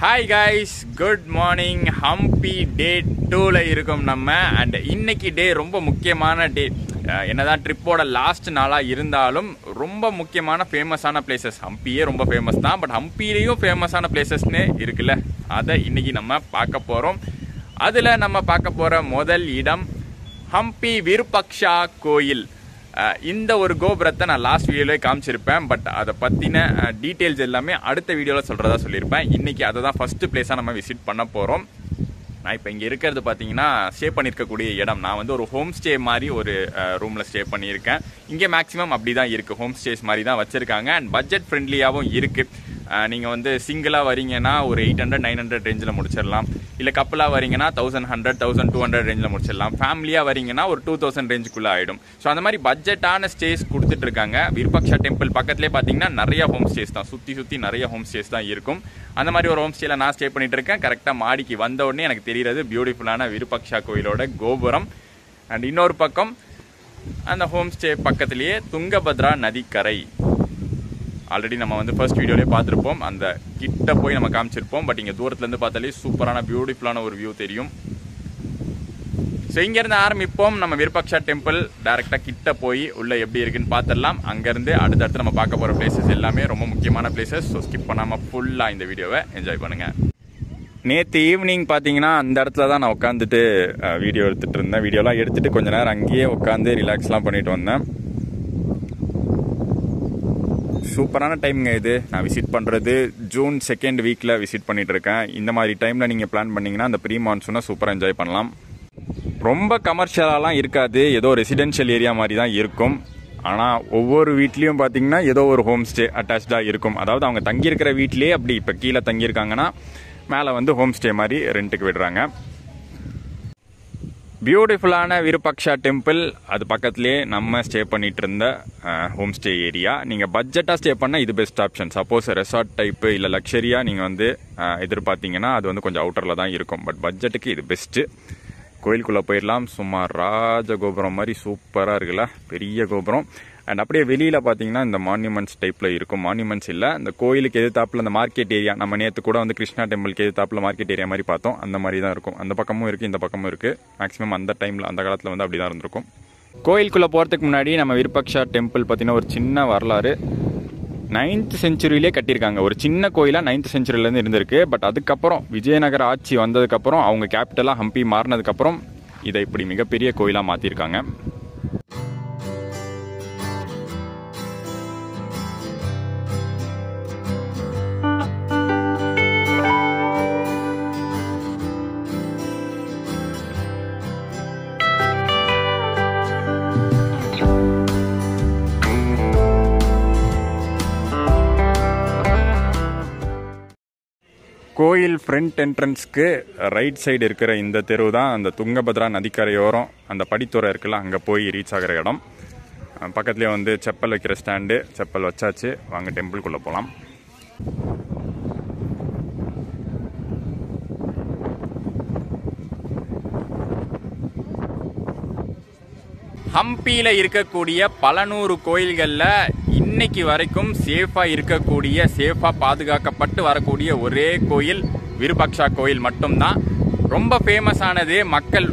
Hi guys, good morning. Hampi day 2ல இருக்கும் நம்ம. And இன்னைக்கு டே ரொம்ப முக்கியமான டே. என்னதான் ட்ரிப்போட லாஸ்ட் நாளா இருந்தாலும் ரொம்ப முக்கியமான ஃபேமஸான பிளேசஸ். ஹம்பியே ரொம்ப ஃபேமஸ் தான், பட் ஹம்பிலேயும் ஃபேமஸான பிளேசஸ்னு இருக்குல்ல, அதை இன்னைக்கு நம்ம பார்க்க போறோம். அதுல நம்ம பார்க்க போற முதல் இடம் ஹம்பி விருபக்ஷா கோயில். இந்த ஒரு கோபுரத்தை நான் லாஸ்ட் வீடியோலேயே காமிச்சிருப்பேன், பட் அதை பற்றின டீட்டெயில்ஸ் எல்லாமே அடுத்த வீடியோவில் சொல்கிறதா சொல்லியிருப்பேன். இன்றைக்கி அதை தான் ஃபஸ்ட்டு பிளேஸாக நம்ம விசிட் பண்ண போகிறோம். நான் இப்போ இங்கே இருக்கிறது பார்த்தீங்கன்னா ஸ்டே பண்ணியிருக்கக்கூடிய இடம். நான் வந்து ஒரு ஹோம் ஸ்டே மாதிரி ஒரு ரூமில் ஸ்டே பண்ணியிருக்கேன். இங்கே மேக்ஸிமம் அப்படி தான் இருக்குது, ஹோம் ஸ்டேஸ் மாதிரி தான் வச்சுருக்காங்க. அண்ட் பட்ஜெட் ஃப்ரெண்ட்லியாகவும் இருக்குது. நீங்கள் வந்து சிங்கிளாக வரீங்கன்னா ஒரு 800-900 ரேஞ்சில் முடிச்சிடலாம். இல்லை கப்பலாக வரீங்கன்னா 1100-1200 ரேஞ்சில் முடிச்சிடலாம். ஃபேமிலியாக வரீங்கன்னா ஒரு 2000 ரேஞ்சுக்குள்ளே ஆகிடும். ஸோ அந்த மாதிரி பட்ஜெட்டான ஸ்டேஸ் கொடுத்துட்ருக்காங்க. விருபக்ஷா டெம்பிள் பக்கத்துலேயே பார்த்தீங்கன்னா நிறைய ஹோம் ஸ்டேஸ் தான், சுற்றி நிறைய ஹோம் ஸ்டேஸ் தான் இருக்கும். அந்த மாதிரி ஒரு ஹோம் ஸ்டேயில் நான் ஸ்டே பண்ணிட்டு இருக்கேன். கரெக்டாக மாடிக்கு வந்த உடனே எனக்கு தெரிகிறது பியூட்டிஃபுல்லான விருபக்ஷா கோயிலோட கோபுரம். அண்ட் இன்னொரு பக்கம் அந்த ஹோம் ஸ்டே பக்கத்துலேயே துங்கபத்ரா நதிக்கரை. ஆல்ரெடி நம்ம வந்து ஃபர்ஸ்ட் வீடியோலேயே பார்த்துருப்போம், அந்த கிட்ட போய் நம்ம காமிச்சிருப்போம். பட் இங்கே தூரத்துலேருந்து பார்த்தாலே சூப்பரான பியூட்டிஃபுல்லான ஒரு வியூ தெரியும். ஸோ இங்கேருந்து ஆரம்பிப்போம். நம்ம விருபக்ஷா டெம்பிள் டேரெக்டாக கிட்ட போய் உள்ளே எப்படி இருக்குன்னு பார்த்துடலாம். அங்கேருந்து அடுத்தடுத்து நம்ம பார்க்க போகிற பிளேசஸ் எல்லாமே ரொம்ப முக்கியமான பிளேசஸ். ஸோ ஸ்கிப் பண்ணாமல் ஃபுல்லாக இந்த வீடியோவை என்ஜாய் பண்ணுங்கள். நேற்று ஈவினிங் பார்த்தீங்கன்னா அந்த இடத்துல தான் நான் உட்காந்துட்டு வீடியோ எடுத்துகிட்டு இருந்தேன். வீடியோலாம் எடுத்துகிட்டு கொஞ்சம் நேரம் அங்கேயே உட்காந்து ரிலாக்ஸ்லாம் பண்ணிட்டு வந்தேன். சூப்பரான டைம்ங்க இது. நான் விசிட் பண்ணுறது ஜூன் 2nd வீக்கில் விசிட் பண்ணிட்டு இருக்கேன். இந்த மாதிரி டைமில் நீங்கள் பிளான் பண்ணிங்கன்னா அந்த ப்ரீ மான்சூனை சூப்பராக என்ஜாய் பண்ணலாம். ரொம்ப கமர்ஷியலாலாம் இருக்காது, ஏதோ ரெசிடென்ஷியல் ஏரியா மாதிரி தான் இருக்கும். ஆனால் ஒவ்வொரு வீட்லேயும் பார்த்தீங்கன்னா ஏதோ ஒரு ஹோம் ஸ்டே அட்டாச்சாக இருக்கும். அதாவது அவங்க தங்கியிருக்கிற வீட்லேயே அப்படி இப்போ கீழே தங்கியிருக்காங்கன்னா மேலே வந்து ஹோம் ஸ்டே மாதிரி ரெண்ட்டுக்கு விடுறாங்க. பியூட்டிஃபுல்லான விருபக்ஷா டெம்பிள், அது பக்கத்துலேயே நம்ம ஸ்டே பண்ணிட்டு இருந்த ஹோம் ஸ்டே ஏரியா. நீங்கள் பட்ஜெட்டாக ஸ்டே பண்ணால் இது best option. Suppose resort type இல்லை லக்ஸரியாக நீங்கள் வந்து எதிர்பார்த்தீங்கன்னா அது வந்து கொஞ்சம் அவுட்டரில் தான் இருக்கும். பட் பட்ஜெட்டுக்கு இது பெஸ்ட்டு. கோயிலுக்குள்ளே போயிடலாம். சும்மா ராஜ கோபுரம் மாதிரி சூப்பராக இருக்குல்ல, பெரிய கோபுரம். அண்ட் அப்படியே வெளியில் பார்த்தீங்கன்னா இந்த மான்யூமெண்ட்ஸ் டைப்பில் இருக்கும். மான்யூமெண்ட்ஸ் இல்லை, இந்த கோயிலுக்கு எதிர்த்தாப்பில் அந்த மார்க்கெட் ஏரியா, நம்ம நேற்று கூட வந்து கிருஷ்ணா டெம்பிளுக்கு எதிர்த்தாப்பில் மார்க்கெட் ஏரியா மாதிரி பார்த்தோம். அந்த மாதிரி தான் இருக்கும். அந்த பக்கமும் இருக்குது, இந்த பக்கமும் இருக்குது. மேக்ஸிமம் அந்த டைமில் அந்த காலத்தில் வந்து அப்படி தான் இருந்திருக்கும். கோயிலுக்குள்ளே போகிறதுக்கு முன்னாடி நம்ம விருபக்ஷா டெம்பிள் பார்த்தீங்கன்னா ஒரு சின்ன வரலாறு. 9th செஞ்சுரியிலே கட்டியிருக்காங்க. ஒரு சின்ன கோயிலாக 9th செஞ்சுரியிலேருந்து இருந்திருக்கு. பட் அதுக்கப்புறம் விஜயநகர ஆட்சி வந்ததுக்கப்புறம் அவங்க கேபிட்டலாக ஹம்பி மாறினதுக்கப்புறம் இதை இப்படி மிகப்பெரிய கோயிலாக மாற்றிருக்காங்க. கோயில் ஃப்ரண்ட் என்ட்ரன்ஸ்க்கு ரைட் சைடு இருக்கிற இந்த தெரு தான் அந்த துங்கபத்ரா நதிக்கரையோரம் அந்த படித்துறை இருக்குல்ல, அங்கே போய் ரீச் ஆகிற இடம். பக்கத்துலேயே வந்து செப்பல் வைக்கிற ஸ்டாண்டு, செப்பல் வச்சாச்சு. வாங்க டெம்பிள்குள்ளே போகலாம். ஹம்பியில் இருக்கக்கூடிய பல நூறு கோயில்களில் இன்னைக்கு வரைக்கும் சேஃபாக இருக்கக்கூடிய, சேஃபாக பாதுகாக்கப்பட்டு வரக்கூடிய ஒரே கோயில் விருபக்ஷா கோயில் மட்டும்தான். ரொம்ப ஃபேமஸானது. மக்கள்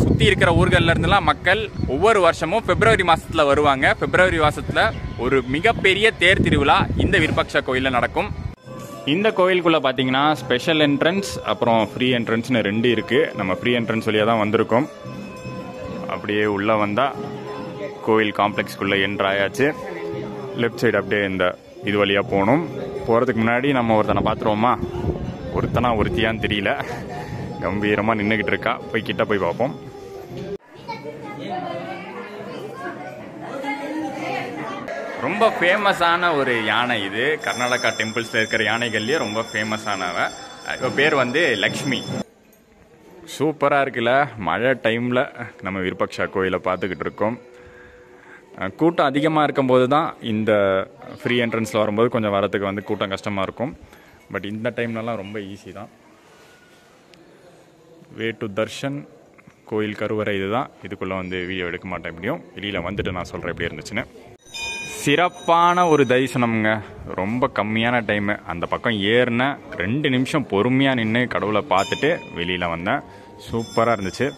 சுற்றி இருக்கிற ஊர்களில் இருந்துலாம் மக்கள் ஒவ்வொரு வருஷமும் பிப்ரவரி மாதத்தில் வருவாங்க. பிப்ரவரி மாதத்தில் ஒரு மிகப்பெரிய தேர் திருவிழா இந்த விருபக்ஷா கோயிலில் நடக்கும். இந்த கோயிலுக்குள்ளே பார்த்தீங்கன்னா ஸ்பெஷல் என்ட்ரன்ஸ் அப்புறம் ஃப்ரீ என்ட்ரன்ஸ்னு 2 இருக்குது. நம்ம ஃப்ரீ என்ட்ரன்ஸ் வழியாக தான் வந்திருக்கோம். அப்படியே உள்ளே வந்தால் கோயில் காம்ப்ளெக்ஸ்க்குள்ளே என்ட்ராயாச்சு. லெஃப்ட் சைடு அப்படியே இந்த இது வழியாக போகணும். போகிறதுக்கு முன்னாடி நம்ம ஒருத்தனை பார்த்துருவோமா? ஒருத்தனா ஒருத்தியான்னு தெரியல, கம்பீரமாக நின்றுக்கிட்டு இருக்கா. போய் கிட்ட போய் பார்ப்போம். ரொம்ப ஃபேமஸான ஒரு யானை இது. கர்நாடகா டெம்பிள்ஸில் இருக்கிற யானைகள்லேயே ரொம்ப ஃபேமஸானவ. இப்போ பேர் வந்து லக்ஷ்மி. சூப்பராக இருக்குல்ல. மழை டைமில் நம்ம விருபக்ஷா கோயிலை பார்த்துக்கிட்டு இருக்கோம். கூட்டம் அதிகமாக இருக்கும்போது தான் இந்த ஃப்ரீ என்ட்ரன்ஸில் வரும்போது கொஞ்சம் வரத்துக்கு வந்து கூட்டம் கஷ்டமாக இருக்கும். பட் இந்த டைம்லலாம் ரொம்ப ஈஸி தான். வே டு தர்ஷன் கோயில் கருவறை இது தான். இதுக்குள்ளே வந்து வீடியோ எடுக்க மாட்டேன், எப்படியும் வெளியில் வந்துட்டு நான் சொல்கிறேன் எப்படி இருந்துச்சுன்னு. சிறப்பான ஒரு தரிசனம்ங்க. ரொம்ப கம்மியான டைமு. அந்த பக்கம் ஏறின 2 நிமிஷம் பொறுமையாக நின்று கடவுளை பார்த்துட்டு வெளியில் வந்தேன். சூப்பராக இருந்துச்சு.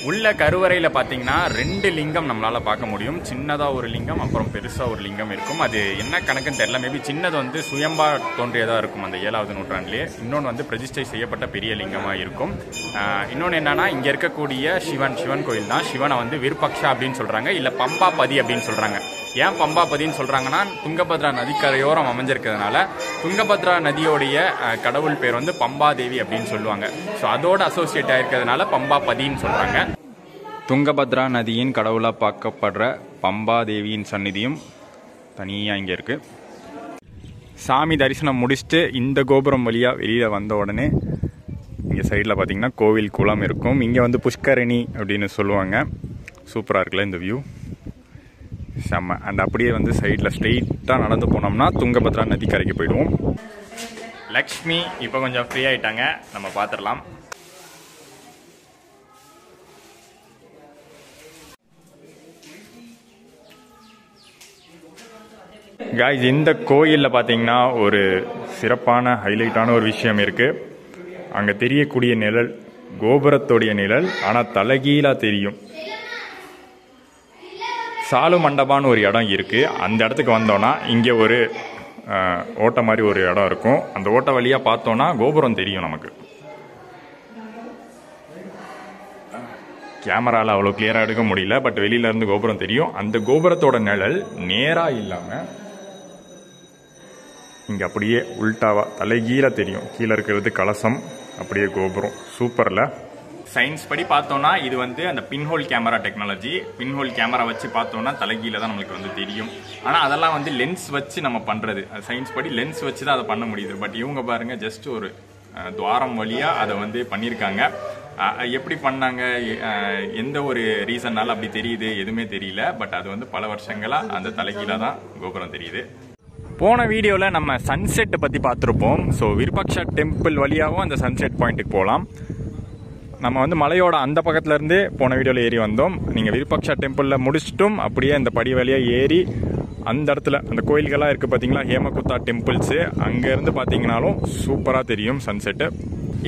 உள்ள கருவறையில் பார்த்தீங்கன்னா 2 லிங்கம் நம்மளால் பார்க்க முடியும். சின்னதாக ஒரு லிங்கம், அப்புறம் பெருசாக ஒரு லிங்கம் இருக்கும். அது என்ன கணக்குன்னு தெரியல. மேபி சின்னது வந்து சுயம்பா தோன்றியதாக இருக்கும் அந்த 7வது நூற்றாண்டிலே. இன்னொன்று வந்து பிரதிஷ்டை செய்யப்பட்ட பெரிய லிங்கமாக இருக்கும். இன்னொன்று என்னன்னா, இங்கே இருக்கக்கூடிய சிவன் கோயில் தான். சிவனை வந்து விருப்பக்ஷா அப்படின்னு சொல்கிறாங்க, இல்லை பம்பாபதி அப்படின்னு சொல்கிறாங்க. ஏன் பம்பாபதின்னு சொல்கிறாங்கன்னா, துங்கபத்ரா நதிக்கரையோரம் அமைஞ்சிருக்கிறதுனால துங்கபத்ரா நதியோடைய கடவுள் பேர் வந்து பம்பாதேவி அப்படின்னு சொல்லுவாங்க. ஸோ அதோட அசோசியேட் ஆகிருக்கிறதுனால பம்பாபதின்னு சொல்கிறாங்க. துங்கபத்ரா நதியின் கடவுளாக பார்க்கப்படுற பம்பாதேவியின் சந்நிதியும் தனியாக இங்கே இருக்குது. சாமி தரிசனம் முடிச்சுட்டு இந்த கோபுரம் வழியாக வெளியில் வந்த உடனே இங்கே சைடில் பார்த்தீங்கன்னா கோவில் குளம் இருக்கும். இங்கே வந்து புஷ்கரணி அப்படின்னு சொல்லுவாங்க. சூப்பராக இருக்குல்ல இந்த வியூ, செம்ம. அண்ட் அப்படியே வந்து சைடில் ஸ்ட்ரெயிட்டாக நடந்து போனோம்னா துங்கபத்ரா நதிக்கரைக்கு போயிடுவோம். லக்ஷ்மி இப்போ கொஞ்சம் ஃப்ரீ ஆகிட்டாங்க, நம்ம பார்த்துடலாம். காய்ஸ், இந்த கோயிலில் பார்த்தீங்கன்னா ஒரு சிறப்பான ஹைலைட்டான ஒரு விஷயம் இருக்குது. அங்கே தெரியக்கூடிய நிழல் கோபுரத்தோடைய நிழல், ஆனால் தலைகீழாக தெரியும். சாலு மண்டபான்னு ஒரு இடம் இருக்குது. அந்த இடத்துக்கு வந்தோன்னா இங்கே ஒரு ஓட்டை மாதிரி ஒரு இடம் இருக்கும். அந்த ஓட்டை வழியாக பார்த்தோன்னா கோபுரம் தெரியும் நமக்கு. கேமராவில் அவ்வளோ கிளியராக எடுக்க முடியல, பட் வெளியிலேருந்து கோபுரம் தெரியும். அந்த கோபுரத்தோட நிழல் நேராக இல்லாமல் இங்கே அப்படியே உல்டாவாக தலைகீழ தெரியும். கீழே இருக்கிறது கலசம், அப்படியே கோபுரம். சூப்பரில். சயின்ஸ் படி பார்த்தோன்னா இது வந்து அந்த pinhole camera technology. Pinhole camera வச்சு பார்த்தோன்னா தலைகீழ தான் நம்மளுக்கு வந்து தெரியும். ஆனால் அதெல்லாம் வந்து லென்ஸ் வச்சு நம்ம பண்ணுறது. அது சயின்ஸ் படி லென்ஸ் வச்சு தான் அதை பண்ண முடியுது. பட் இவங்க பாருங்கள், ஜஸ்ட் ஒரு துவாரம் வழியாக அதை வந்து பண்ணியிருக்காங்க. எப்படி பண்ணாங்க, எந்த ஒரு ரீசன்னால அப்படி தெரியுது எதுவுமே தெரியல. பட் அது வந்து பல வருஷங்களாக அந்த தலைகீழ தான் கோபுரம் தெரியுது. போன வீடியோவில் நம்ம சன்செட்டை பற்றி பார்த்துருப்போம். ஸோ விருப்பக்ஷா டெம்பிள் வழியாகவும் அந்த சன்செட் பாயிண்ட்டுக்கு போகலாம். நம்ம வந்து மலையோட அந்த பக்கத்துலேருந்தே போன வீடியோவில் ஏறி வந்தோம். நீங்கள் விருப்பக்ஷா டெம்பிளில் முடிச்சிட்டும் அப்படியே அந்த படி வழியாக ஏறி அந்த இடத்துல அந்த கோயில்களாக இருக்குது பார்த்தீங்களா, ஹேமகுத்தா டெம்பிள்ஸு, அங்கேருந்து பார்த்தீங்கன்னாலும் சூப்பராக தெரியும் சன்செட்டு.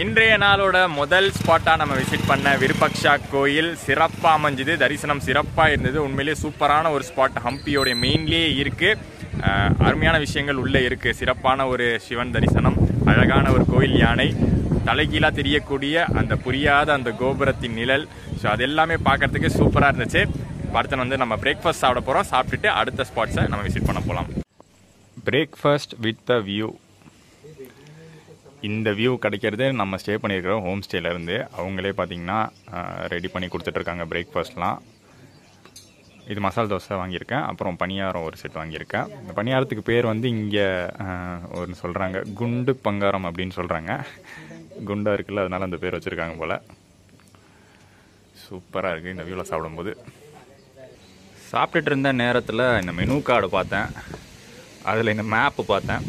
இன்றைய நாளோட முதல் ஸ்பாட்டாக நம்ம விசிட் பண்ண விருப்பக்ஷா கோயில் சிறப்பாக அமைஞ்சுது. தரிசனம் சிறப்பாக இருந்தது. உண்மையிலேயே சூப்பரான ஒரு ஸ்பாட். ஹம்பியோடைய மெயின்லேயே இருக்குது. அருமையான விஷயங்கள் உள்ளே இருக்குது. சிறப்பான ஒரு சிவன் தரிசனம், அழகான ஒரு கோயில் யானை, தலைகீழாக தெரியக்கூடிய அந்த புரியாத அந்த கோபுரத்தின் நிழல். ஸோ அது எல்லாமே பார்க்கறதுக்கு சூப்பராக இருந்துச்சு. அடுத்து வந்து நம்ம பிரேக்ஃபாஸ்ட் சாப்பிட போகிறோம். சாப்பிட்டுட்டு அடுத்த ஸ்பாட்ஸை நம்ம விசிட் பண்ண போகலாம். Breakfast with a view. இந்த வியூ கிடைக்கிறது நம்ம ஸ்டே பண்ணியிருக்கிற ஹோம் ஸ்டேலேருந்து. அவங்களே பார்த்தீங்கன்னா ரெடி பண்ணி கொடுத்துட்ருக்காங்க பிரேக்ஃபாஸ்ட்லாம். இது மசால் தோசை வாங்கியிருக்கேன், அப்புறம் பணியாரம் ஒரு செட் வாங்கியிருக்கேன். இந்த பணியாரத்துக்கு பேர் வந்து இங்கே ஒரு சொல்கிறாங்க குண்டு பங்காரம் அப்படின்னு சொல்கிறாங்க. குண்டாக இருக்குல்ல, அதனால அந்த பேர் வச்சுருக்காங்க போல். சூப்பராக இருக்குது இந்த வியூவில் சாப்பிடும்போது. சாப்பிட்டுட்டு இருந்த நேரத்தில் இந்த மெனு கார்டு பார்த்தேன். அதில் இந்த மேப்பு பார்த்தேன்.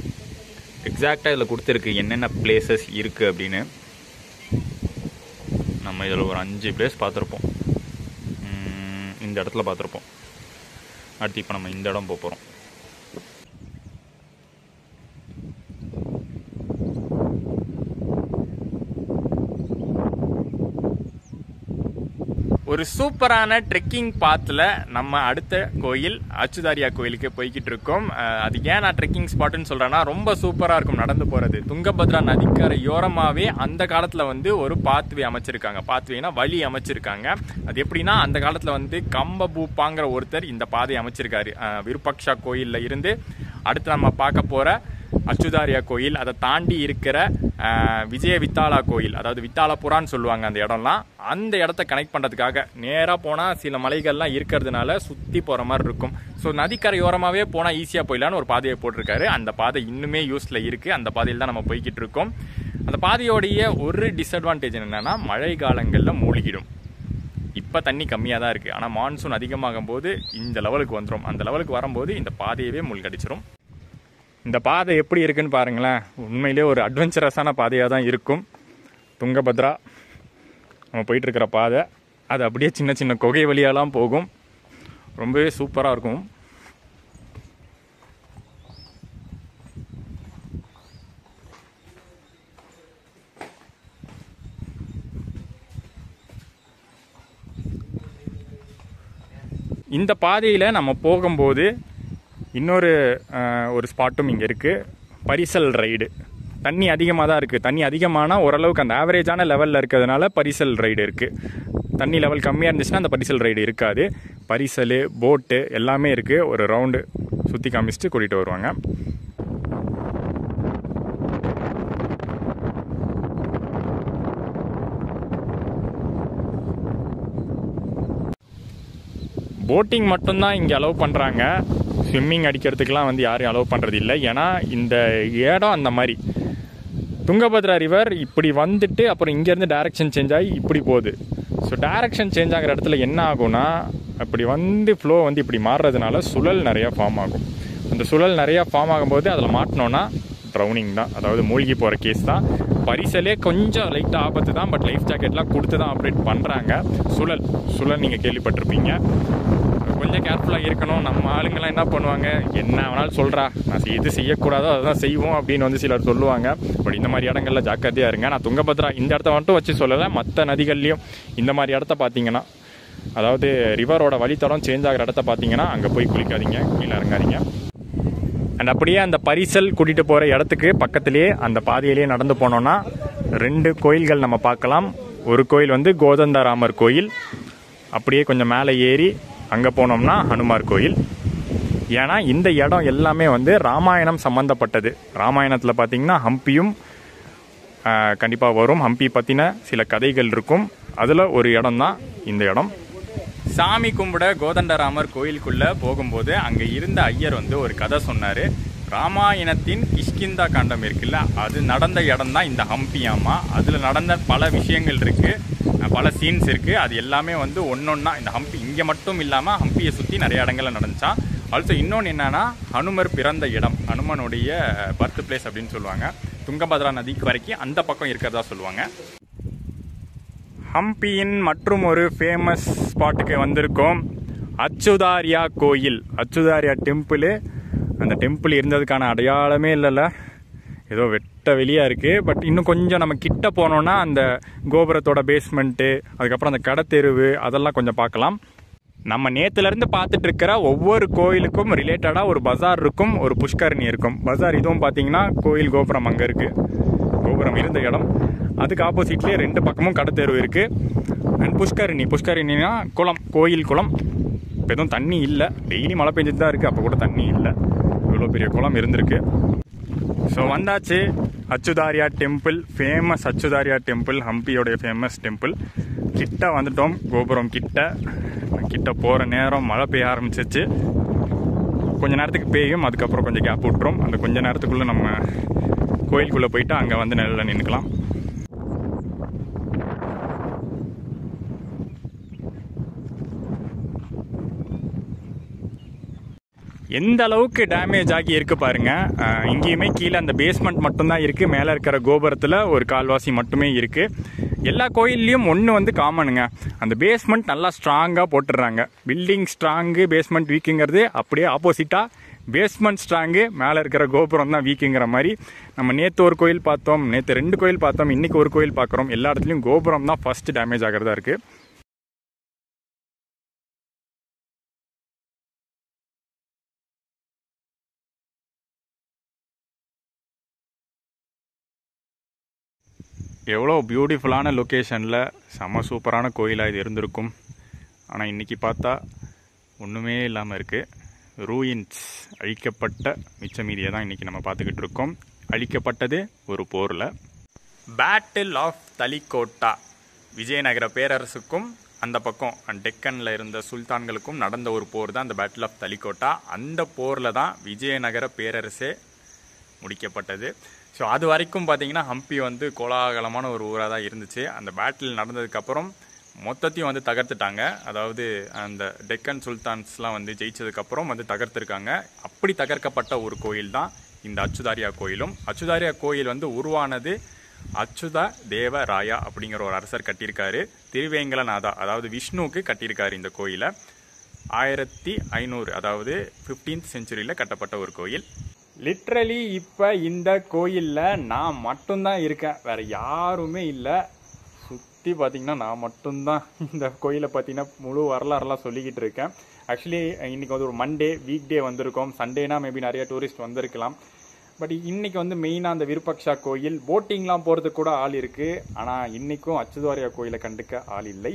எக்ஸாக்டாக இதில் கொடுத்துருக்கு என்னென்ன பிளேசஸ் இருக்குது அப்படின்னு. நம்ம இதில் ஒரு 5 பிளேஸ் பார்த்துருப்போம். இந்த இடத்துல பார்த்துருப்போம். அடுத்து இப்போ நம்ம இந்த இடம் போக போகிறோம். ஒரு சூப்பரான ட்ரெக்கிங் பாத்தில் நம்ம அடுத்த கோயில் அச்சுதாரியா கோயிலுக்கு போய்கிட்டு இருக்கோம். அது ஏன் நான் ட்ரெக்கிங் ஸ்பாட்டுன்னு சொல்கிறேன்னா, ரொம்ப சூப்பராக இருக்கும் நடந்து போகிறது. துங்கபத்ரா நதிக்கரையோரமாகவே அந்த காலத்தில் வந்து ஒரு பாத்வே அமைச்சிருக்காங்க. பாத்வேனா வழி அமைச்சிருக்காங்க. அது எப்படின்னா, அந்த காலத்தில் வந்து கம்பபூப்பாங்கிற ஒருத்தர் இந்த பாதையை அமைச்சிருக்காரு. விருப்பக்ஷா கோயிலில் இருந்து அடுத்து நம்ம பார்க்க போகிற அச்சுதாரியா கோயில், அதை தாண்டி இருக்கிற விஜய வித்தாலா கோயில், அதாவது வித்தாலபுரான்னு சொல்லுவாங்க அந்த இடம்லாம். அந்த இடத்த கனெக்ட் பண்ணுறதுக்காக நேராக போனால் சில மலைகள்லாம் இருக்கிறதுனால சுற்றி போகிற மாதிரி இருக்கும். ஸோ நதிக்கரையோரமாகவே போனால் ஈஸியாக போயிடலான்னு ஒரு பாதையை போட்டிருக்காரு. அந்த பாதை இன்னுமே யூஸில் இருக்குது. அந்த பாதையில் தான் நம்ம போய்கிட்டு இருக்கோம். அந்த பாதையோடைய ஒரு டிஸ்அட்வான்டேஜ் என்னென்னா, மழை காலங்களில் மூழ்கிடும். இப்போ தண்ணி கம்மியாக தான் இருக்குது, ஆனால் மான்சூன் அதிகமாகும் போது இந்த லெவலுக்கு வந்துடும். அந்த லெவலுக்கு வரும்போது இந்த பாதையவே மூழ்கடிச்சிடும். இந்த பாதை எப்படி இருக்குன்னு பாருங்களேன். உண்மையிலே ஒரு அட்வென்ச்சரஸான பாதையாக தான் இருக்கும். துங்கபத்ரா நம்ம போயிட்டுருக்கிற பாதை அது அப்படியே சின்ன சின்ன குகை வழியாலாம் போகும். ரொம்பவே சூப்பராக இருக்கும். இந்த பாதையில் நம்ம போகும்போது இன்னொரு ஒரு ஸ்பாட்டும் இங்கே இருக்குது, பரிசல் ரைடு. தண்ணி அதிகமாக தான் இருக்குது. தண்ணி அதிகமானால் ஓரளவுக்கு அந்த ஆவரேஜான லெவலில் இருக்கிறதுனால பரிசல் ரைடு இருக்குது. தண்ணி லெவல் கம்மியாக இருந்துச்சுன்னா அந்த பரிசல் ரைடு இருக்காது. பரிசல், போட்டு எல்லாமே இருக்குது. ஒரு ரவுண்டு சுற்றி காமிச்சிட்டு கூட்டிகிட்டு வருவாங்க. போட்டிங் மட்டும்தான் இங்கே அலோவ் பண்ணுறாங்க. ஸ்விம்மிங் அடிக்கிறதுக்கெலாம் வந்து யாரும் அலோவ் பண்ணுறது இல்லை. ஏன்னா இந்த இடம் அந்த மாதிரி துங்கபத்ரா ரிவர் இப்படி வந்துட்டு அப்புறம் இங்கேருந்து டைரக்ஷன் சேஞ்ச் ஆகி இப்படி போகுது. ஸோ டைரக்ஷன் சேஞ்ச் ஆகிற இடத்துல என்ன ஆகும்னா, அப்படி வந்து ஃப்ளோ வந்து இப்படி மாறுறதுனால சுழல் நிறையா ஃபார்ம் ஆகும். அந்த சுழல் நிறையா ஃபார்ம் ஆகும்போது அதில் மாட்டினோன்னா ட்ரௌனிங் தான், அதாவது மூழ்கி போகிற கேஸ் தான். பரிசலே கொஞ்சம் லைட்டாக ஆபத்து தான், பட் லைஃப் ஜாக்கெட்லாம் கொடுத்து தான் ஆப்ரேட் பண்ணுறாங்க. சுழல் நீங்கள் கேள்விப்பட்டிருப்பீங்க. கொஞ்சம் கேர்ஃபுல்லாக இருக்கணும். நம்ம ஆளுங்கள்லாம் என்ன பண்ணுவாங்க, என்ன வேணாலும் சொல்கிறா, நான் எது செய்யக்கூடாதோ அதுதான் செய்வோம் அப்படின்னு வந்து சிலர் சொல்லுவாங்க. பட் இந்த மாதிரி இடங்கள்ல ஜாக்கிரதையாக இருங்க. நான் துங்கபத்ரா இந்த இடத்த மட்டும் வச்சு சொல்லலை, மற்ற நதிகள்லையும் இந்த மாதிரி இடத்த பார்த்தீங்கன்னா, அதாவது ரிவரோட வழித்தடம் சேஞ்ச் ஆகிற இடத்த பார்த்தீங்கன்னா அங்கே போய் குளிக்காதீங்க, கீழே இறங்காதீங்க. அண்ட் அப்படியே அந்த பரிசல் கூட்டிகிட்டு போகிற இடத்துக்கு பக்கத்துலேயே அந்த பாதையிலேயே நடந்து போனோன்னா 2 கோயில்கள் நம்ம பார்க்கலாம். ஒரு கோயில் வந்து கோதண்டராமர் கோயில். அப்படியே கொஞ்சம் மேலே ஏறி அங்கே போனோம்னா ஹனுமார் கோயில். ஏன்னா இந்த இடம் எல்லாமே வந்து ராமாயணம் சம்மந்தப்பட்டது. ராமாயணத்தில் பார்த்தீங்கன்னா ஹம்பியும் கண்டிப்பாக வரும். ஹம்பி பற்றின சில கதைகள் இருக்கும். அதில் ஒரு இடம் தான் இந்த இடம். சாமி கும்பிட கோதண்டராமர் கோயிலுக்குள்ளே போகும்போது அங்கே இருந்த ஐயர் வந்து ஒரு கதை சொன்னார். ராமாயணத்தின் கிஷ்கிந்தா காண்டம் இருக்குல்ல, அது நடந்த இடம் தான் இந்த ஹம்பியாமா. அதில் நடந்த பல விஷயங்கள் இருக்குது, பல சீன்ஸ் இருக்குது. அது எல்லாமே வந்து ஒன்றொன்னா இந்த ஹம்பி இங்கே மட்டும் இல்லாமல் ஹம்பியை சுற்றி நிறைய இடங்கள்ல நடந்துச்சான். ஆல்சோ இன்னொன்று என்னென்னா, ஹனுமர் பிறந்த இடம், ஹனுமனுடைய பர்த் பிளேஸ் அப்படின்னு சொல்லுவாங்க. துங்கபத்ரா நதிக்கு வரைக்கும் அந்த பக்கம் இருக்கிறதா சொல்லுவாங்க. ஹம்பியின் மற்றும் ஒரு ஃபேமஸ் ஸ்பாட்டுக்கு வந்திருக்கோம், அச்சுதாரியா கோயில். அச்சுதாரியா டெம்பிள். அந்த டெம்பிள் இருந்ததுக்கான அடையாளமே இல்லைல்ல, ஏதோ வெட்ட வெளியாக இருக்குது. பட் இன்னும் கொஞ்சம் நம்ம கிட்ட போனோன்னா அந்த கோபுரத்தோட பேஸ்மெண்ட்டு, அதுக்கப்புறம் அந்த கடத்தெருவு, அதெல்லாம் கொஞ்சம் பார்க்கலாம். நம்ம நேற்றுலேருந்து பார்த்துட்டு இருக்கிற ஒவ்வொரு கோயிலுக்கும் ரிலேட்டடாக ஒரு பஜார் இருக்கும், ஒரு புஷ்கரணி இருக்கும். பஜார் இதுவும் பார்த்தீங்கன்னா கோயில் கோபுரம் அங்கே இருக்குது, கோபுரம் இருந்த இடம். அதுக்கு ஆப்போசிட்லேயே 2 பக்கமும் கடத்தெருவு இருக்குது. அண்ட் புஷ்கரணினா குளம், கோயில் குளம். இப்போ எதுவும் தண்ணி இல்லை, டெய்லி மழை பெஞ்சிட்டு தான் இருக்குது, அப்போ கூட தண்ணி இல்லை. இவ்வளோ பெரிய குளம் இருந்திருக்கு. ஸோ வந்தாச்சு Achyutaraya temple, famous Achyutaraya temple, ஹம்பியோடைய ஃபேமஸ் டெம்பிள். கிட்ட வந்துட்டோம், கோபுரம் கிட்ட போகிற நேரம் மழை பெய்ய ஆரம்பிச்சிச்சு. கொஞ்ச நேரத்துக்கு பெய்யும், அதுக்கப்புறம் கொஞ்சம் கேப் விட்டுரும். அந்த கொஞ்ச நேரத்துக்குள்ளே நம்ம கோயிலுக்குள்ளே போயிட்டு அங்கே வந்து நிழலில் நின்றுக்கலாம். எந்த அளவுக்கு டேமேஜ் ஆகி இருக்கு பாருங்க. இங்கேயுமே கீழே அந்த பேஸ்மெண்ட் மட்டும்தான் இருக்கு, மேலே இருக்கிற கோபுரத்தில் ஒரு கால்வாசி மட்டுமே இருக்கு. எல்லா கோயில்லையும் ஒன்று வந்து காமனுங்க, அந்த பேஸ்மெண்ட் நல்லா ஸ்ட்ராங்காக போட்டுடுறாங்க. பில்டிங் ஸ்ட்ராங்கு, பேஸ்மெண்ட் வீக்குங்கிறது அப்படியே ஆப்போசிட்டாக, பேஸ்மெண்ட் ஸ்ட்ராங்கு, மேலே இருக்கிற கோபுரம் தான் வீக்குங்கிற மாதிரி. நம்ம நேற்று ஒரு கோயில் பார்த்தோம், நேற்று 2 கோயில் பார்த்தோம், இன்றைக்கி ஒரு கோயில் பார்க்குறோம். எல்லா இடத்துலையும் கோபுரம் தான் ஃபர்ஸ்ட் டேமேஜ் ஆகிறதா இருக்குது. எவ்வளோ பியூட்டிஃபுல்லான லொக்கேஷனில் செம சூப்பரான கோயிலாக இது இருந்திருக்கும். ஆனால் இன்றைக்கி பார்த்தா ஒன்றுமே இல்லாமல் இருக்குது. ரூயின்ஸ், அழிக்கப்பட்ட மிச்ச மீதியை தான் இன்றைக்கி நம்ம பார்த்துக்கிட்டு இருக்கோம். அழிக்கப்பட்டது ஒரு போரில். பேட்டில் ஆஃப் தலிகோட்டா, விஜயநகர பேரரசுக்கும் அந்த பக்கம் டெக்கனில் இருந்த சுல்தான்களுக்கும் நடந்த ஒரு போர் தான் அந்த பேட்டில் ஆஃப் தலிகோட்டா. அந்த போரில் தான் விஜயநகர பேரரசே முடிக்கப்பட்டது. ஸோ அது வரைக்கும் பார்த்தீங்கன்னா ஹம்பி வந்து கோலாகலமான ஒரு ஊராக தான் இருந்துச்சு. அந்த பேட்டில் நடந்ததுக்கப்புறம் மொத்தத்தையும் வந்து தகர்த்துட்டாங்க. அதாவது அந்த டெக்கன் சுல்தான்ஸ்லாம் வந்து ஜெயிச்சதுக்கப்புறம் வந்து தகர்த்துருக்காங்க. அப்படி தகர்க்கப்பட்ட ஒரு கோயில் தான் இந்த அச்சுதாரியா கோயிலும். அச்சுதாரியா கோயில் வந்து உருவானது அச்சுதா தேவராயா அப்படிங்கிற ஒரு அரசர் கட்டியிருக்காரு. திருவேங்கலநாதா, அதாவது விஷ்ணுவுக்கு கட்டியிருக்காரு இந்த கோயிலை. 1500, அதாவது 15th செஞ்சுரியில் கட்டப்பட்ட ஒரு கோயில். லிட்ரலி இப்போ இந்த கோயிலில் நான் மட்டும்தான் இருக்கேன், வேறு யாருமே இல்லை. சுற்றி பார்த்தீங்கன்னா நான் மட்டும்தான் இந்த கோயிலை பார்த்தீங்கன்னா முழு வரலாறுலாம் சொல்லிக்கிட்டு இருக்கேன். ஆக்சுவலி இன்றைக்கி வந்து ஒரு மண்டே வீக் டே வந்திருக்கோம். சண்டேனா மேபி நிறைய டூரிஸ்ட் வந்திருக்கலாம். பட் இன்றைக்கி வந்து மெயினாக அந்த விருப்பக்ஷா கோயில் போட்டிங்லாம் போகிறதுக்கு கூட ஆள் இருக்குது. ஆனால் இன்றைக்கும் அச்சுதுவாரியா கோயிலை கண்டுக்க ஆள் இல்லை.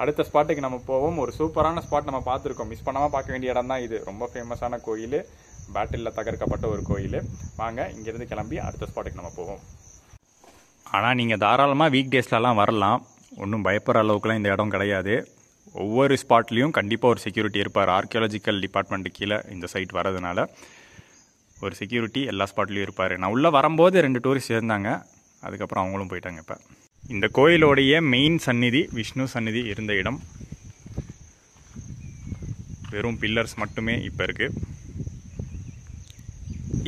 அடுத்த ஸ்பாட்டுக்கு நம்ம போவோம். ஒரு சூப்பரான ஸ்பாட் நம்ம பார்த்துருக்கோம். மிஸ் பண்ணாமல் பார்க்க வேண்டிய இடம் தான் இது. ரொம்ப ஃபேமஸான கோயில், பேட்டிலில் தகர்க்கப்பட்ட ஒரு கோயில். வாங்க இங்கேருந்து கிளம்பி அடுத்த ஸ்பாட்டுக்கு நம்ம போவோம். ஆனால் நீங்கள் தாராளமாக வீக் டேஸ்லலாம் வரலாம். ஒன்றும் பயப்படுற அளவுக்குலாம் இந்த இடம் கிடையாது. ஒவ்வொரு ஸ்பாட்லேயும் கண்டிப்பாக ஒரு செக்யூரிட்டி இருப்பார். ஆர்கியாலஜிக்கல் டிபார்ட்மெண்ட்டு கீழே இந்த சைட் வரதுனால ஒரு செக்யூரிட்டி எல்லா ஸ்பாட்லேயும் இருப்பார். நான் உள்ளே வரும்போது 2 டூரிஸ்ட் இருந்தாங்க, அதுக்கப்புறம் அவங்களும் போயிட்டாங்க. இப்போ இந்த கோயிலோடைய மெயின் சந்நிதி விஷ்ணு சந்நிதி இருந்த இடம். வெறும் பில்லர்ஸ் மட்டுமே இப்போ இருக்குது.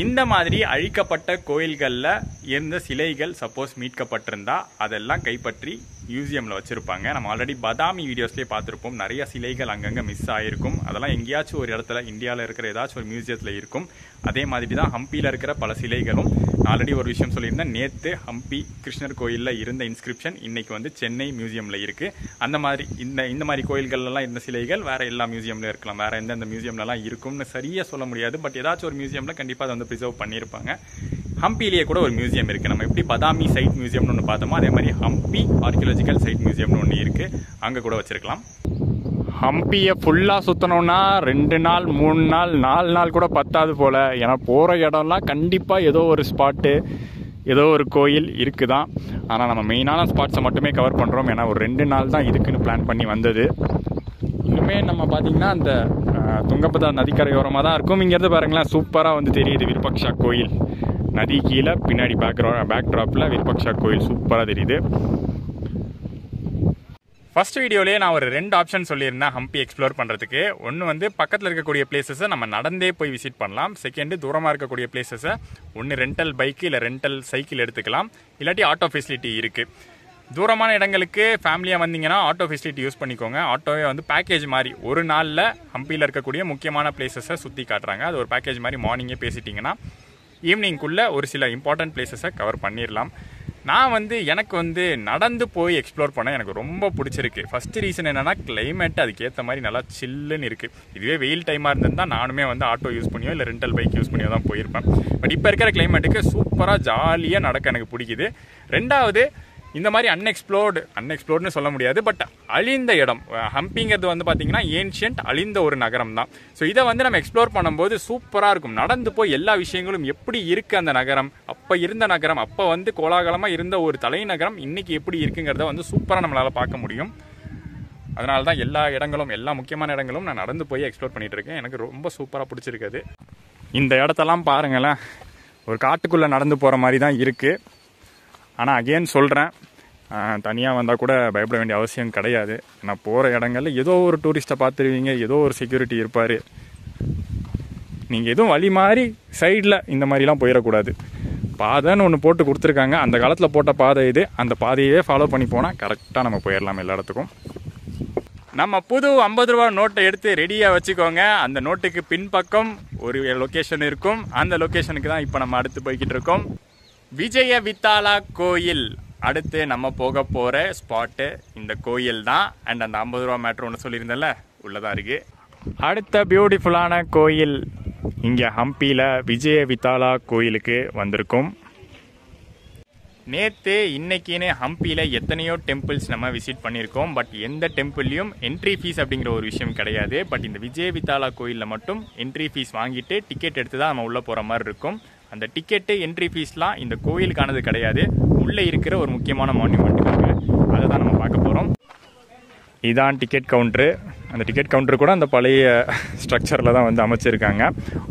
இந்த மாதிரி அழிக்கப்பட்ட கோயில்களில் இருந்த சிலைகள் சப்போஸ் மீட்கப்பட்டிருந்தா அதெல்லாம் கைப்பற்றி மியூசியமில் வச்சுருப்பாங்க. நம்ம ஆல்ரெடி பாதாமி வீடியோஸ்லேயே பார்த்துருப்போம். நிறைய சிலைகள் அங்கங்கே மிஸ் ஆகிருக்கும். அதெல்லாம் எங்கேயாச்சும் ஒரு இடத்துல இந்தியாவில் இருக்கிற ஏதாச்சும் ஒரு மியூசியத்தில் இருக்கும். அதே மாதிரி தான் ஹம்பியில் இருக்கிற பல சிலைகளும். ஆல்ரெடி ஒரு விஷயம் சொல்லியிருந்தேன். நேற்று ஹம்பி கிருஷ்ணர் கோயிலில் இருந்த இன்ஸ்கிரிப்ஷன் இன்னைக்கு வந்து சென்னை மியூசியமில் இருக்குது. அந்த மாதிரி இந்த மாதிரி கோயில்கள்லாம் இருந்த சிலைகள் வேறு எல்லா மியூசியம்லையும் இருக்கலாம். வேறு எந்தெந்த மியூசியம்லலாம் இருக்கும்னு சரியாக சொல்ல முடியாது. பட் ஏதாச்சும் ஒரு மியூசியமில் கண்டிப்பாக அதை வந்து ப்ரிசர்வ் பண்ணியிருப்பாங்க. ஹம்பிலேயே கூட ஒரு மியூசியம் இருக்குது. நம்ம எப்படி பாதாமி சைட் மியூசியம்னு ஒன்று பார்த்தோமோ அதே மாதிரி ஹம்பி ஆர்கியாலஜிக்கல் சைட் மியூசியம்னு ஒன்று இருக்குது. அங்கே கூட வச்சுருக்கலாம். ஹம்பியை ஃபுல்லாக சுற்றணுன்னா 2 நாள் 3 நாள் 4 நாள் கூட பத்தாது போல். ஏன்னா போகிற இடம்லாம் கண்டிப்பாக ஏதோ ஒரு ஸ்பாட்டு ஏதோ ஒரு கோயில் இருக்குதான். ஆனால் நம்ம மெயினான ஸ்பாட்ஸை மட்டுமே கவர் பண்ணுறோம். ஏன்னா ஒரு 2 நாள் தான் இதுக்குன்னு பிளான் பண்ணி வந்தது. இன்னுமே நம்ம பார்த்திங்கன்னா அந்த துங்கபத்ரா நதிக்கரையோரமாக தான் இருக்கும். இங்கேருந்து பாருங்களேன், சூப்பராக வந்து தெரியுது விருப்பக்ஷா கோயில். நதி கீழே பின்னாடி பேக் ட்ராப்பில் விருப்பக்ஷா கோயில் சூப்பராக தெரியுது. ஃபர்ஸ்ட் வீடியோலேயே நான் ஒரு 2 ஆப்ஷன் சொல்லியிருந்தேன் ஹம்பி எக்ஸ்ப்ளோர் பண்ணுறதுக்கு. ஒன்று வந்து பக்கத்தில் இருக்கக்கூடிய பிளேசஸை நம்ம நடந்தே போய் விசிட் பண்ணலாம். செகண்டு தூரமாக இருக்கக்கூடிய பிளேசஸை ஒன்று ரெண்டல் பைக்கு இல்லை ரெண்டல் சைக்கிள் எடுத்துக்கலாம். இல்லாட்டி ஆட்டோ ஃபெசிலிட்டி இருக்குது. தூரமான இடங்களுக்கு ஃபேமிலியாக வந்தீங்கன்னா ஆட்டோ ஃபெசிலிட்டி யூஸ் பண்ணிக்கோங்க. ஆட்டோவே வந்து பேக்கேஜ் மாதிரி ஒரு நாளில் ஹம்பியில் இருக்கக்கூடிய முக்கியமான பிளேசஸை சுற்றி காட்டுறாங்க. அது ஒரு பேக்கேஜ் மாதிரி மார்னிங்கே பேசிட்டிங்கன்னா ஈவினிங்குள்ளே ஒரு சில இம்பார்ட்டன்ட் பிளேசஸை கவர் பண்ணிடலாம். நான் வந்து எனக்கு வந்து நடந்து போய் எக்ஸ்ப்ளோர் பண்ண எனக்கு ரொம்ப பிடிச்சிருக்கு. ஃபஸ்ட்டு ரீசன் என்னென்னா கிளைமேட் அதுக்கேற்ற மாதிரி நல்லா சில்லுன்னு இருக்குது. இதுவே வெயில் டைமாக இருந்திருந்தால் நானுமே வந்து ஆட்டோ யூஸ் பண்ணியோ இல்லை ரெண்டல் பைக் யூஸ் பண்ணியோ தான் போயிருப்பேன். பட் இப்போ இருக்கிற கிளைமேட்டுக்கு சூப்பராக ஜாலியாக நடக்க எனக்கு பிடிக்குது. ரெண்டாவது, இந்த மாதிரி அன்எக்ஸ்ப்ளோர்டுன்னு சொல்ல முடியாது, பட் அழிந்த இடம். ஹம்பிங்கிறது வந்து பார்த்தீங்கன்னா ஏன்ஷியன்ட் அழிந்த ஒரு நகரம் தான். ஸோ இதை வந்து நம்ம எக்ஸ்ப்ளோர் பண்ணும்போது சூப்பராக இருக்கும். நடந்து போய் எல்லா விஷயங்களும் எப்படி இருக்குது அந்த நகரம், அப்போ இருந்த நகரம், அப்போ வந்து கோலாகலமாக இருந்த ஒரு தலைநகரம் இன்னைக்கு எப்படி இருக்குங்கிறத வந்து சூப்பராக நம்மளால் பார்க்க முடியும். அதனால தான் எல்லா இடங்களும், எல்லா முக்கியமான இடங்களும் நான் நடந்து போய் எக்ஸ்ப்ளோர் பண்ணிகிட்டு இருக்கேன். எனக்கு ரொம்ப சூப்பராக பிடிச்சிருக்குது. இந்த இடத்தெல்லாம் பாருங்களேன், ஒரு காட்டுக்குள்ளே நடந்து போகிற மாதிரி தான் இருக்குது. ஆனால் அகெயின் சொல்கிறேன், தனியாக வந்தால் கூட பயப்பட வேண்டிய அவசியம் கிடையாது. நான் போகிற இடங்கள்ல ஏதோ ஒரு டூரிஸ்ட்டை பார்த்துருவீங்க, ஏதோ ஒரு செக்யூரிட்டி இருப்பார். நீங்கள் எதுவும் வழி மாதிரி சைடில் இந்த மாதிரிலாம் போயிடக்கூடாது. பாதைன்னு ஒன்று போட்டு கொடுத்துருக்காங்க. அந்த காலத்தில் போட்ட பாதை இது. அந்த பாதையே ஃபாலோ பண்ணி போனால் கரெக்டாக நம்ம போயிடலாம் எல்லா இடத்துக்கும். நம்ம புது 50 ரூபா நோட்டை எடுத்து ரெடியாக வச்சுக்கோங்க. அந்த நோட்டுக்கு பின்பக்கம் ஒரு லொக்கேஷன் இருக்கும். அந்த லொக்கேஷனுக்கு தான் இப்போ நம்ம அடுத்து போய்கிட்டு இருக்கோம். விஜய வித்தாலா கோயில் அடுத்து நம்ம போக போகிற ஸ்பாட்டு இந்த கோயில் தான். அண்ட் அந்த 50 ரூபா மேட்ரு ஒன்று சொல்லியிருந்தேன்ல, உள்ளதாக இருக்குது. அடுத்த பியூட்டிஃபுல்லான கோயில் இங்கே ஹம்பியில் விஜய வித்தாலா கோயிலுக்கு வந்திருக்கும். நேற்று இன்னைக்குன்னு ஹம்பியில் எத்தனையோ டெம்பிள்ஸ் நம்ம விசிட் பண்ணியிருக்கோம். பட் எந்த டெம்பிள்லையும் என்ட்ரி ஃபீஸ் அப்படிங்கிற ஒரு விஷயம் கிடையாது. பட் இந்த விஜய வித்தாலா கோயிலில் மட்டும் என்ட்ரி ஃபீஸ் வாங்கிட்டு டிக்கெட் எடுத்து தான் நம்ம உள்ளே போகிற மாதிரி இருக்கும். அந்த டிக்கெட்டு என்ட்ரி ஃபீஸ்லாம் இந்த கோயிலுக்கானது கிடையாது. உள்ளே இருக்கிற ஒரு முக்கியமான மான்யூமெண்ட்டுக்காக. அதை தான் நம்ம பார்க்க போகிறோம். இதான் டிக்கெட் கவுண்ட்ரு. அந்த டிக்கெட் கவுண்டர் கூட அந்த பழைய ஸ்ட்ரக்சரில் தான் வந்து அமைச்சிருக்காங்க.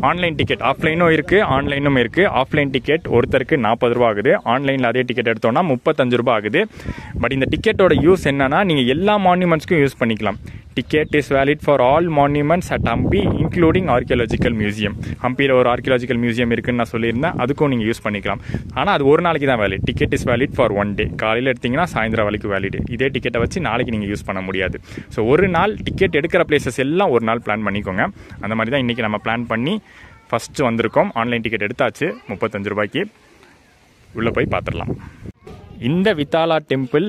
ஆன்லைன் டிக்கெட் ஆஃப்லைனும் இருக்குது, ஆன்லைனும் இருக்குது. ஆஃப்லைன் டிக்கெட் ஒருத்தருக்கு 40 ரூபா ஆகுது. ஆன்லைனில் அதே டிக்கெட் எடுத்தோன்னா 35 ரூபா ஆகுது. பட் இந்த டிக்கெட்டோட யூஸ் என்னன்னா, நீங்கள் எல்லா மான்யூமெண்ட்ஸ்க்கும் யூஸ் பண்ணிக்கலாம். Ticket is valid for all monuments at Hampi including archaeological museum. ஹம்பியில் ஒரு ஆர்கியாலஜிக்கல் மியூசியம் இருக்குன்னு நான் சொல்லியிருந்தேன், அதுக்கும் நீங்கள் யூஸ் பண்ணிக்கலாம். ஆனால் அது ஒரு நாளைக்கு தான் valid. Ticket is valid for 1 டே. காலையில் எடுத்திங்கன்னா சாயந்தரம் வரைக்கும் வேலிட். இதே டிக்கெட்டை வச்சு நாளைக்கு நீங்கள் யூஸ் பண்ண முடியாது. ஸோ ஒரு நாள் டிக்கெட் எடுக்கிற பிளேசஸ் எல்லாம் ஒரு நாள் பிளான் பண்ணிக்கோங்க. அந்த மாதிரி தான் இன்றைக்கி நம்ம பிளான் பண்ணி ஃபஸ்ட்டு வந்திருக்கோம். ஆன்லைன் டிக்கெட் எடுத்தாச்சு 35 ரூபாய்க்கு. உள்ளே போய் பார்த்துடலாம். இந்த வித்தாலா டெம்பிள்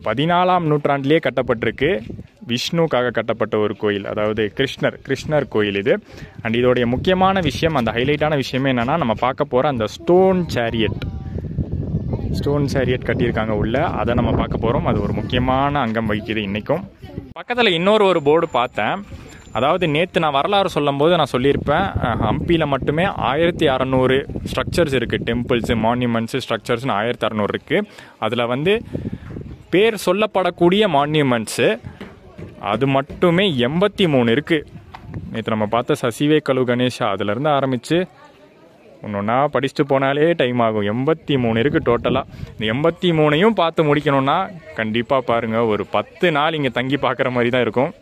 14ஆம் நூற்றாண்டிலே கட்டப்பட்டிருக்கு. விஷ்ணுக்காக கட்டப்பட்ட ஒரு கோயில், அதாவது கிருஷ்ணர் கோயில் இது. அண்ட் இதோடைய முக்கியமான விஷயம், அந்த ஹைலைட்டான விஷயமே என்னென்னா, நம்ம பார்க்க போகிற அந்த ஸ்டோன் சேரியட் கட்டியிருக்காங்க உள்ள, அதை நம்ம பார்க்க போகிறோம். அது ஒரு முக்கியமான அங்கம் வகிக்குது இன்றைக்கும். பக்கத்தில் இன்னொரு போர்டு பார்த்தேன். அதாவது நேற்று நான் வரலாறு சொல்லும் போது நான் சொல்லியிருப்பேன், ஹம்பியில் மட்டுமே 1600 ஸ்ட்ரக்சர்ஸ் இருக்குது. டெம்பிள்ஸு, மான்யூமெண்ட்ஸு, ஸ்ட்ரக்சர்ஸ்னு 1600 இருக்குது. அதில் வந்து பேர் சொல்லப்படக்கூடிய மான்யூமெண்ட்ஸு அது மட்டுமே 83 இருக்குது. நேற்று நம்ம பார்த்த சசிவேக்கலு கணேஷா அதிலேருந்து ஆரம்பித்து ஒன்றா படிச்சுட்டு போனாலே டைம் ஆகும். 83 இருக்குது டோட்டலாக. இந்த 83ஐயும் பார்த்து முடிக்கணும்னா கண்டிப்பாக பாருங்கள், ஒரு 10 நாள் இங்கே தங்கி பார்க்குற மாதிரி தான் இருக்கும்.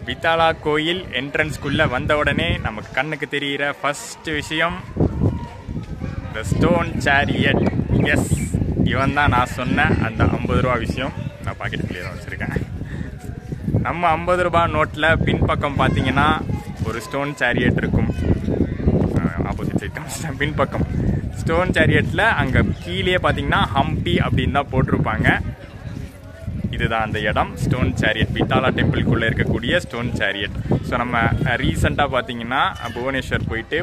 வித்தாலா கோயில் என்ட்ரன்ஸ்குள்ளே வந்த உடனே நமக்கு கண்ணுக்கு தெரிகிற ஃபர்ஸ்ட் விஷயம் த ஸ்டோன் சேரியட். எஸ், இவன் தான் நான் சொன்ன அந்த 50 ரூபா விஷயம். நான் பாக்கெட்டுக்குள்ளே தான் வச்சுருக்கேன். நம்ம 50 ரூபா நோட்டில் பின்பக்கம் பார்த்தீங்கன்னா ஒரு ஸ்டோன் சேரியட் இருக்கும். ஆப்போசிட் சைட் பின்பக்கம் ஸ்டோன் சேரியட்டில் அங்கே கீழே பார்த்தீங்கன்னா ஹம்பி அப்படின்னு தான் போட்டிருப்பாங்க. இதுதான் அந்த இடம், ஸ்டோன் சேரியட். வித்தாலா டெம்பிள்குள்ளே இருக்கக்கூடிய ஸ்டோன் சேரியட். ஸோ நம்ம ரீசெண்டாக பார்த்தீங்கன்னா புவனேஸ்வர் போயிட்டு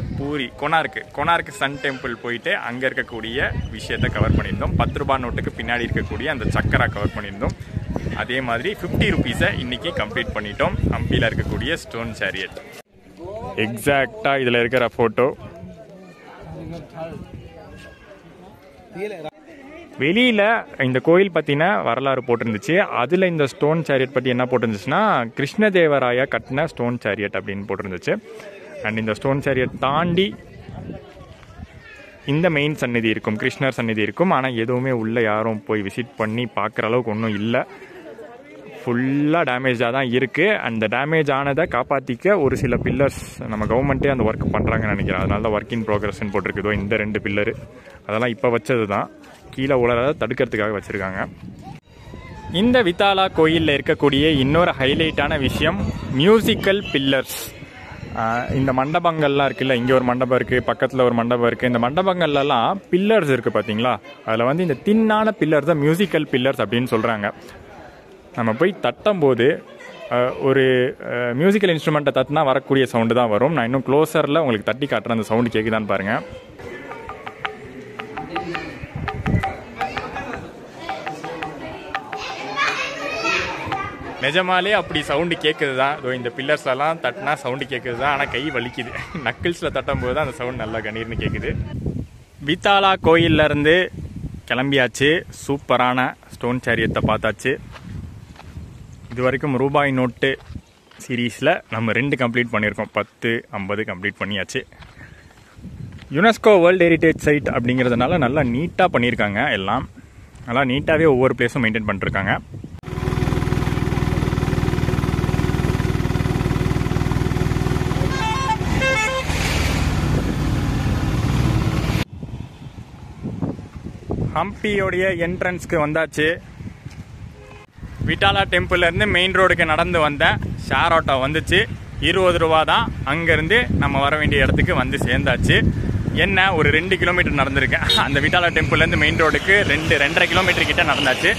கொனார்க்கு சன் டெம்பிள் போயிட்டு அங்கே இருக்கக்கூடிய விஷயத்தை கவர் பண்ணியிருந்தோம். 10 ரூபா நோட்டுக்கு பின்னாடி இருக்கக்கூடிய அந்த சக்கரா கவர் பண்ணியிருந்தோம். அதே மாதிரி 50 ருபீஸை இன்றைக்கி கம்ப்ளீட் பண்ணிட்டோம் ஹம்பியில் இருக்கக்கூடிய ஸ்டோன் சேரியட். எக்ஸாக்டாக இதில் இருக்கிற ஃபோட்டோ. வெளியில் இந்த கோயில் பற்றின வரலாறு போட்டிருந்துச்சு. அதில் இந்த ஸ்டோன் சேரியட் பற்றி என்ன போட்டிருந்துச்சுன்னா, கிருஷ்ணதேவராயா கட்டின ஸ்டோன் சேரியட் அப்படின்னு போட்டிருந்துச்சு. அண்ட் இந்த ஸ்டோன் சேரியட் தாண்டி இந்த மெயின் சந்நிதி இருக்கும், கிருஷ்ணர் சந்நிதி இருக்கும். ஆனால் எதுவுமே உள்ளே யாரும் போய் விசிட் பண்ணி பார்க்குற அளவுக்கு ஒன்றும் இல்லை. ஃபுல்லாக டேமேஜாக தான் இருக்குது. அந்த டேமேஜ் ஆனதை காப்பாற்றிக்க ஒரு சில பில்லர்ஸ் நம்ம கவர்மெண்ட்டே அந்த ஒர்க் பண்ணுறாங்கன்னு நினைக்கிறேன். அதனால தான் ஒர்க் இன் ப்ரோக்ரஸ்ன்னு போட்டிருக்குதோ. இந்த 2 பில்லரு அதெல்லாம் இப்போ வச்சது தான், கீழே உலரதை தடுக்கிறதுக்காக வச்சுருக்காங்க. இந்த வித்தாலா கோயிலில் இருக்கக்கூடிய இன்னொரு ஹைலைட்டான விஷயம் மியூசிக்கல் பில்லர்ஸ். இந்த மண்டபங்கள்லாம் இருக்குல்ல, இங்கே ஒரு மண்டபம் இருக்குது, பக்கத்தில் ஒரு மண்டபம் இருக்குது. இந்த மண்டபங்கள்லாம் பில்லர்ஸ் இருக்குது பார்த்தீங்களா, அதில் வந்து இந்த தின்னான பில்லர்ஸ் தான் மியூசிக்கல் பில்லர்ஸ் அப்படின்னு சொல்கிறாங்க. நம்ம போய் தட்டும்போது ஒரு மியூசிக்கல் இன்ஸ்ட்ருமெண்ட்டை தட்டினா வரக்கூடிய சவுண்டு தான் வரும். நான் இன்னும் க்ளோஸரில் உங்களுக்கு தட்டி காட்டுறேன், அந்த சவுண்டு கேட்குதான்னு பாருங்கள். நிஜமாலே அப்படி சவுண்டு கேட்குது தான். இந்த பில்லர்ஸ்லாம் தட்டினா சவுண்டு கேட்குது தான், ஆனால் கை வலிக்குது. நக்கிள்ஸில் தட்டும் போது தான் அந்த சவுண்ட் நல்லா கணீர்னு கேட்குது. வித்தாலா கோயிலேருந்து கிளம்பியாச்சு. சூப்பரான ஸ்டோன் சேரியத்தை பார்த்தாச்சு. இது வரைக்கும் ரூபாய் நோட்டு சீரீஸில் நம்ம 2 கம்ப்ளீட் பண்ணியிருக்கோம். 10, 50 கம்ப்ளீட் பண்ணியாச்சு. யுனெஸ்கோ வேர்ல்டு ஹெரிட்டேஜ் சைட் அப்படிங்கிறதுனால நல்லா நீட்டாக பண்ணியிருக்காங்க. எல்லாம் நல்லா நீட்டாகவே ஒவ்வொரு பிளேஸும் மெயின்டைன் பண்ணிருக்காங்க. ஹம்பியோடைய என்ட்ரன்ஸ்க்கு வந்தாச்சு. விட்டாலா டெம்பிள்லேருந்து மெயின் ரோடுக்கு நடந்து வந்தேன். ஷேர் ஆட்டோ வந்துச்சு, 20 ரூபா தான். அங்கேருந்து நம்ம வர வேண்டிய இடத்துக்கு வந்து சேர்ந்தாச்சு. என்ன ஒரு 2 கிலோமீட்டர் நடந்திருக்கேன். அந்த விட்டாலா டெம்பிள்லேருந்து மெயின் ரோடுக்கு 2.5 கிலோமீட்டர் கிட்ட நடந்தாச்சு.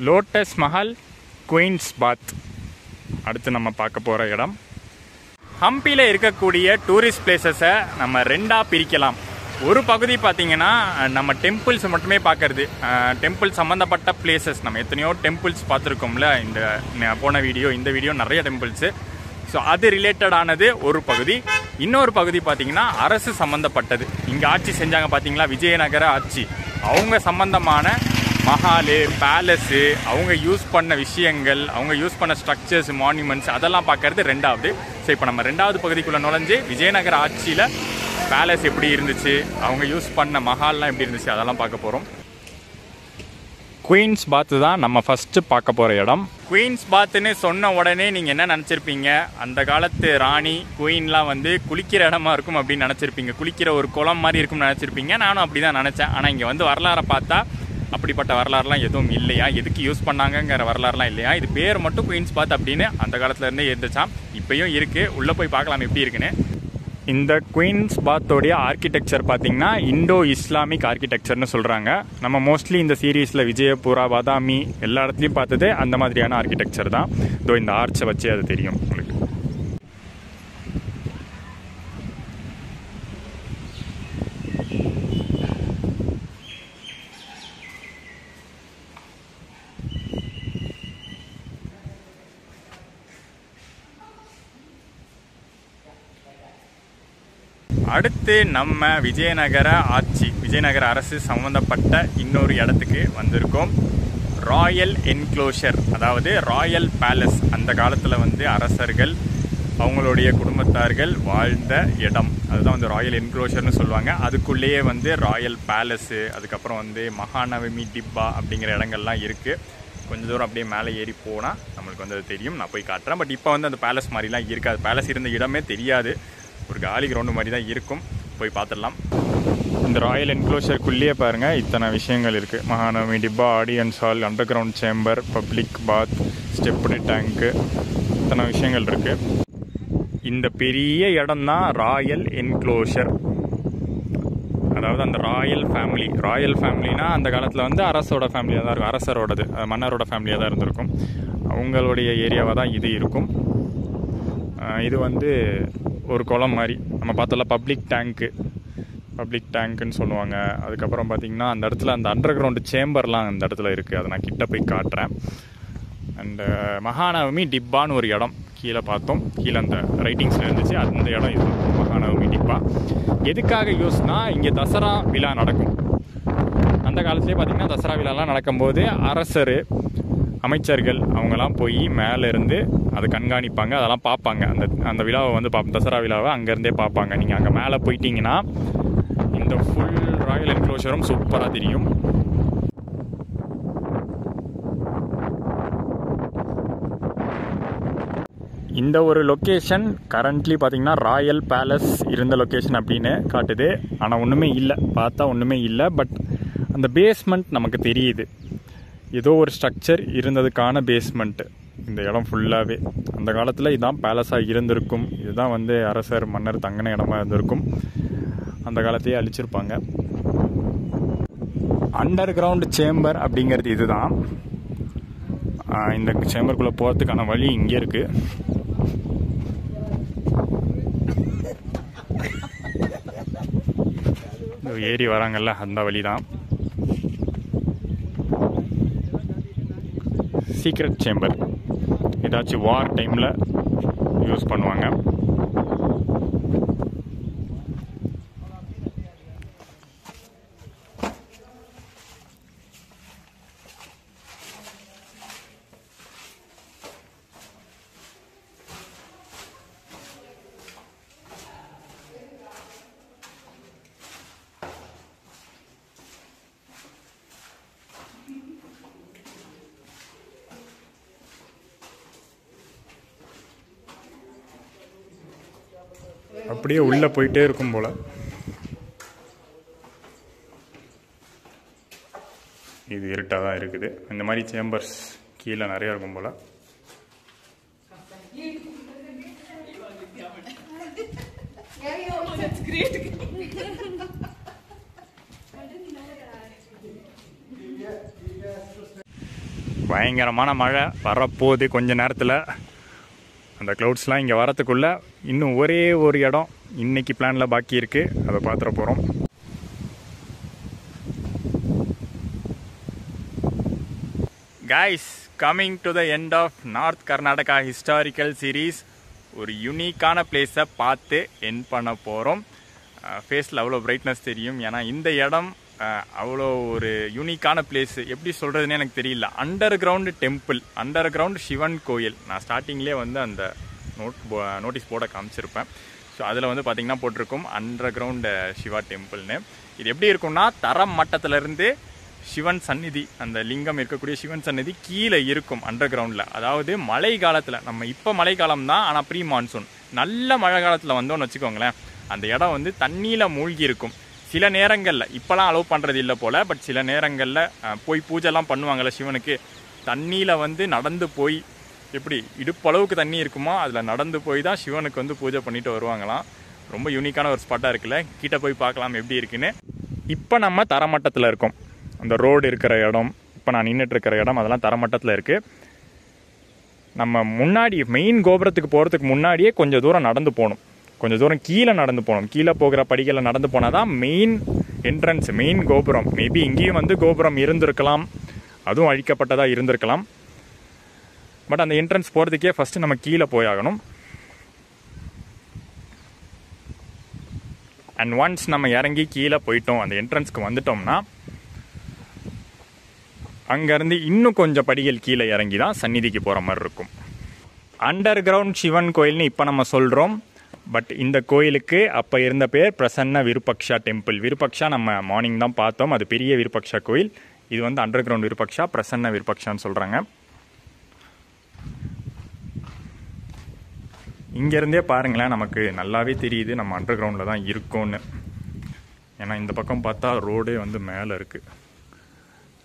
லோட்டஸ் மஹால், குயின்ஸ் பாத் அடுத்து நம்ம பார்க்க போகிற இடம். ஹம்பியில் இருக்கக்கூடிய டூரிஸ்ட் பிளேசஸை நம்ம 2ஆக பிரிக்கலாம். ஒரு பகுதி பார்த்தீங்கன்னா நம்ம டெம்பிள்ஸ் மட்டுமே பார்க்கறது. டெம்பிள் சம்மந்தப்பட்ட பிளேசஸ் நம்ம எத்தனையோ டெம்பிள்ஸ் பார்த்துருக்கோம்ல. இந்த போன வீடியோ, இந்த வீடியோ நிறைய டெம்பிள்ஸு. ஸோ அது ரிலேட்டடானது ஒரு பகுதி. இன்னொரு பகுதி பார்த்தீங்கன்னா அரசு சம்மந்தப்பட்டது. இங்கே ஆட்சி செஞ்சாங்க பார்த்தீங்களா, விஜயநகர ஆட்சி. அவங்க சம்மந்தமான மஹாலு, பேலஸு, அவங்க யூஸ் பண்ண விஷயங்கள், அவங்க யூஸ் பண்ண ஸ்ட்ரக்சர்ஸ், மான்யூமெண்ட்ஸ் அதெல்லாம் பார்க்கறது 2வது. ஸோ இப்போ நம்ம 2வது பகுதிக்குள்ளே நுழைஞ்சு விஜயநகர ஆட்சியில் பேலஸ் எப்படி இருந்துச்சு, அவங்க யூஸ் பண்ண மஹால்லாம் எப்படி இருந்துச்சு அதெல்லாம் பார்க்க போகிறோம். குயின்ஸ் பாத்து தான் நம்ம ஃபஸ்ட்டு பார்க்க போகிற இடம். குயின்ஸ் பாத்துன்னு சொன்ன உடனே நீங்கள் என்ன நினச்சிருப்பீங்க, அந்த காலத்து ராணி குயின்லாம் வந்து குளிக்கிற இடமா இருக்கும் அப்படின்னு நினச்சிருப்பீங்க. குளிக்கிற ஒரு குளம் மாதிரி இருக்கும்னு நினச்சிருப்பீங்க. நானும் அப்படி தான் நினச்சேன். ஆனால் இங்கே வந்து வரலாறை பார்த்தா அப்படிப்பட்ட வரலாறுலாம் எதுவும் இல்லையா, எதுக்கு யூஸ் பண்ணாங்கங்கிற வரலாறுலாம் இல்லையா, இது பேர் மட்டும் குயின்ஸ் பாத் அப்படின்னு அந்த காலத்துல இருந்தே இருந்துச்சாம். இப்பயும் இருக்கு, உள்ள போய் பார்க்கலாம் எப்படி இருக்குன்னு. இந்த குயின்ஸ் பாத்தோடைய ஆர்கிடெக்சர் பார்த்தீங்கன்னா இண்டோ இஸ்லாமிக் ஆர்கிடெக்சர்னு சொல்கிறாங்க. நம்ம மோஸ்ட்லி இந்த சீரீஸில் விஜயபுரா, பாதாமி எல்லா இடத்துலையும் பார்த்தது அந்த மாதிரியான ஆர்கிடெக்சர் தான். இதோ இந்த ஆர்ச்சை வச்சு அது தெரியும் உங்களுக்கு. அடுத்து நம்ம விஜயநகர ஆட்சி, விஜயநகர அரசு சம்பந்தப்பட்ட இன்னொரு இடத்துக்கு வந்திருக்கோம். ராயல் என்க்ளோஷர், அதாவது ராயல் பேலஸ். அந்த காலத்தில் வந்து அரசர்கள் அவங்களுடைய குடும்பத்தார்கள் வாழ்ந்த இடம், அதுதான் வந்து ராயல் என்க்ளோஷர்னு சொல்லுவாங்க. அதுக்குள்ளேயே வந்து ராயல் பேலஸு, அதுக்கப்புறம் வந்து மகாநவமி டிப்பா அப்படிங்கிற இடங்கள்லாம் இருக்குது. கொஞ்சம் தூரம் அப்படியே மேலே ஏறி போனால் நம்மளுக்கு வந்து அது தெரியும், நான் போய் காட்டுறேன். பட் இப்போ வந்து அந்த பேலஸ் மாதிரிலாம் இருக்காது, பேலஸ் இருந்த இடமே தெரியாது, ஒரு காலி கிரவுண்டு மாதிரி தான் இருக்கும். போய் பார்த்துடலாம். இந்த ராயல் என்க்ளோஷருக்குள்ளேயே பாருங்கள் இத்தனை விஷயங்கள் இருக்குது. மகாநவமி Dibba, audience hall, underground chamber, public bath, stepped tank, இத்தனை விஷயங்கள் இருக்குது. இந்த பெரிய இடம் தான் ராயல் என்க்ளோஷர். அதாவது அந்த ராயல் ஃபேமிலி, ராயல் ஃபேமிலினா அந்த காலத்தில் வந்து அரசோட ஃபேமிலியாக தான் இருக்கும், அரசரோடது மன்னரோட ஃபேமிலியாக தான் இருந்திருக்கும். அவங்களுடைய ஏரியாவாக தான் இது இருக்கும். இது வந்து ஒரு குளம் மாதிரி நம்ம பார்த்தோம்ல, பப்ளிக் டேங்க்குன்னு சொல்லுவாங்க. அதுக்கப்புறம் பார்த்திங்கன்னா அந்த இடத்துல அந்த அண்டர் கிரவுண்டு சேம்பர்லாம் அந்த இடத்துல இருக்குது, அதை நான் கிட்ட போய் காட்டுறேன். அண்டு மகாநவமி டிப்பான்னு ஒரு இடம் கீழே பார்த்தோம், கீழே அந்த ரைட்டிங்ஸில் இருந்துச்சு, அந்த இடம் இது மகாநவமி டிப்பா. எதுக்காக யூஸ்னால் இங்கே தசரா விழா நடக்கும். அந்த காலத்துலேயே பார்த்திங்கன்னா தசரா விழாலாம் நடக்கும்போது அரசர், அமைச்சர்கள் அவங்கெல்லாம் போய் மேலே இருந்து அதை கண்காணிப்பாங்க, அதெல்லாம் பார்ப்பாங்க. அந்த விழாவை வந்து தசரா விழாவை அங்கேருந்தே பார்ப்பாங்க. நீங்கள் அங்கே மேலே போயிட்டீங்கன்னா இந்த ஃபுல் ராயல் என்க்ளோஷரும் சூப்பராக தெரியும். இந்த ஒரு லொக்கேஷன் கரண்ட்லி பார்த்தீங்கன்னா ராயல் பேலஸ் இருந்த லொக்கேஷன் அப்படின்னு காட்டுது. ஆனால் ஒன்றுமே இல்லை, பார்த்தா ஒன்றுமே இல்லை. பட் அந்த பேஸ்மெண்ட் நமக்கு தெரியுது, ஏதோ ஒரு ஸ்ட்ரக்சர் இருந்ததுக்கான பேஸ்மெண்ட்டு. இந்த இடம் ஃபுல்லாகவே அந்த காலத்தில் இதுதான் பேலஸாக இருந்திருக்கும். இதுதான் வந்து அரசர் மன்னர் தங்கின இடமா இருந்திருக்கும். அந்த காலத்தையே அழிச்சிருப்பாங்க. அண்டர் கிரவுண்ட் சேம்பர் அப்படிங்கிறது இதுதான். இந்த சேம்பருக்குள்ளே போகிறதுக்கான வழி இங்கே இருக்குது. ஏறி வராங்கல்ல அந்த வழி தான் சீக்ரெட் சேம்பர். ஏதாச்சும் வார் டைமில் யூஸ் பண்ணுவாங்க. அப்படியே உள்ளே போயிட்டே இருக்கும் போல். இது இருட்டாக தான் இருக்குது. இந்த மாதிரி சேம்பர்ஸ் கீழே நிறையா இருக்கும் போல். பயங்கரமான மழை வரப்போகுது கொஞ்ச நேரத்தில். அந்த க்ளவுட்ஸ்லாம் இங்கே வரத்துக்குள்ளே இன்னும் ஒரே ஒரு இடம் இன்னைக்கு பிளானில் பாக்கி இருக்குது, அதை பார்த்துட போகிறோம். Guys, coming to the end of north Karnataka historical series. ஒரு யூனிக்கான பிளேஸை பார்த்து என் பண்ண போகிறோம். ஃபேஸில் அவ்வளோ பிரைட்னஸ் தெரியும், ஏன்னா இந்த இடம் அவ்வளோ ஒரு யூனிக்கான பிளேஸு. எப்படி சொல்கிறதுனே எனக்கு தெரியல. Under ground temple, under ground Sivan கோயில். நான் ஸ்டார்டிங்லேயே வந்து அந்த நோட்டீஸ் போர்டை காமிச்சிருப்பேன். ஸோ அதில் வந்து பார்த்திங்கன்னா போட்டிருக்கும் அண்டர் கிரவுண்டு சிவா டெம்பிள்னு. இது எப்படி இருக்கும்னா, தரம் மட்டத்திலேருந்து சிவன் சந்நிதி, அந்த லிங்கம் இருக்கக்கூடிய சிவன் சந்நிதி கீழே இருக்கும் அண்டர் கிரவுண்டில். அதாவது மழை காலத்தில், நம்ம இப்போ மழை காலம் தான், ஆனால் ப்ரீ மான்சூன் நல்ல மழை காலத்தில் வந்தோன்னு வச்சுக்கோங்களேன், அந்த இடம் வந்து தண்ணியில் மூழ்கி இருக்கும். சில நேரங்களில் இப்போலாம் அலோவ் பண்ணுறது இல்லை போல், பட் சில நேரங்களில் போய் பூஜைலாம் பண்ணுவாங்கள்ல சிவனுக்கு, தண்ணியில் வந்து நடந்து போய் எப்படி இடுப்பளவுக்கு தண்ணி இருக்குமோ அதில் நடந்து போய் தான் சிவனுக்கு வந்து பூஜை பண்ணிட்டு வருவாங்களாம். ரொம்ப யூனிக்கான ஒரு ஸ்பாட்டாக இருக்குல்ல, கிட்ட போய் பார்க்கலாம் எப்படி இருக்குன்னு. இப்போ நம்ம தரமட்டத்தில் இருக்கோம். அந்த ரோடு இருக்கிற இடம், இப்போ நான் நின்றுட்டு இருக்கிற இடம் அதெல்லாம் தரமட்டத்தில் இருக்குது. நம்ம முன்னாடி மெயின் கோபுரத்துக்கு போகிறதுக்கு முன்னாடியே கொஞ்சம் தூரம் நடந்து போகணும், கொஞ்சம் தூரம் கீழே நடந்து போகணும். கீழே போகிற படிகளில் நடந்து போனால் தான் மெயின் என்ட்ரன்ஸ், மெயின் கோபுரம். மேபி இங்கேயும் வந்து கோபுரம் இருந்திருக்கலாம், அதுவும் அழிக்கப்பட்டதாக இருந்திருக்கலாம். பட் அந்த என்ட்ரன்ஸ் போகிறதுக்கே ஃபஸ்ட்டு நம்ம கீழே போயாகணும். அண்ட் ஒன்ஸ் நம்ம இறங்கி கீழே போயிட்டோம், அந்த என்ட்ரன்ஸ்க்கு வந்துட்டோம்னா அங்கேருந்து இன்னும் கொஞ்சம் படிகள் கீழே இறங்கி தான் சந்நிதிக்கு போகிற மாதிரி இருக்கும். அண்டர் கிரவுண்ட் சிவன் கோயில்னு இப்போ நம்ம சொல்கிறோம், பட் இந்த கோயிலுக்கு அப்போ இருந்த பேர் பிரசன்ன விருபக்ஷா டெம்பிள். விருபக்ஷா நம்ம மார்னிங் தான் பார்த்தோம், அது பெரிய விருபக்ஷா கோயில். இது வந்து அண்டர் கிரவுண்ட் விருபக்ஷா, பிரசன்ன விருபக்ஷான்னு சொல்கிறாங்க. இங்கேருந்தே பாருங்களேன், நமக்கு நல்லாவே தெரியுது நம்ம அண்டர் கிரவுண்டில் தான் இருக்கோன்னு. ஏன்னா இந்த பக்கம் பார்த்தா ரோடே வந்து மேலே இருக்குது,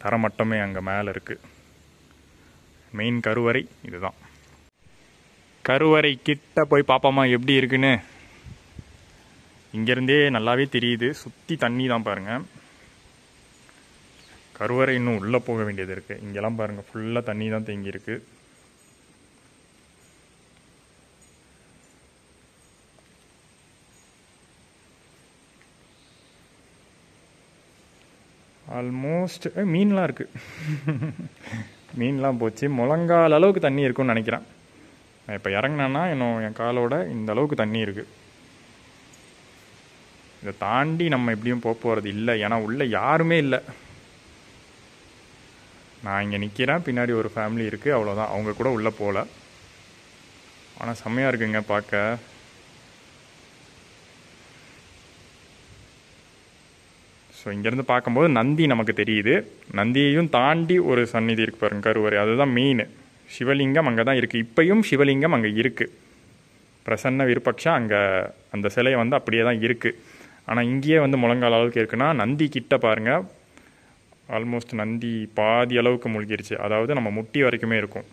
தரமட்டமே அங்கே மேலே இருக்குது. மெயின் கருவறை இதுதான். கருவறை கிட்ட போய் பார்ப்போமா எப்படி இருக்குன்னு. இங்கேருந்தே நல்லாவே தெரியுது, சுற்றி தண்ணி தான் பாருங்கள். கருவறை இன்னும் உள்ளே போக வேண்டியது இருக்குது. இங்கெல்லாம் பாருங்கள், ஃபுல்லாக தண்ணி தான் தேங்கி இருக்குது. ஆல்மோஸ்ட் மீன்லாம் இருக்குது. மீன்லாம் போச்சு, முழங்கால் அளவுக்கு தண்ணி இருக்குன்னு நினைக்கிறேன். நான் இப்போ இறங்கினேன்னா இன்னும் என் காலோட இந்த அளவுக்கு தண்ணி இருக்குது. இதை தாண்டி நம்ம எப்படியும் போகிறது இல்லை, ஏன்னா உள்ளே யாருமே இல்லை. நான் இங்கே நிற்கிறேன், பின்னாடி ஒரு ஃபேமிலி இருக்குது, அவ்வளோதான். அவங்க கூட உள்ளே போகல. ஆனால் செம்மையாக இருக்குங்க பார்க்க. ஸோ இங்கேருந்து பார்க்கும்போது நந்தி நமக்கு தெரியுது. நந்தியையும் தாண்டி ஒரு சந்நிதி இருக்கு பாருங்க, கருவறை, அதுதான் மெயின். சிவலிங்கம் அங்கே தான் இருக்குது. இப்பயும் சிவலிங்கம் அங்கே இருக்குது. பிரசன்ன விருபக்ஷா அங்கே அந்த சிலை வந்து அப்படியே தான் இருக்குது. ஆனால் இங்கேயே வந்து முழங்கால் அளவுக்கு இருக்குன்னா, நந்தி கிட்ட பாருங்கள், ஆல்மோஸ்ட் நந்தி பாதி அளவுக்கு மூழ்கிருச்சு. அதாவது நம்ம முட்டி வரைக்குமே இருக்கும்.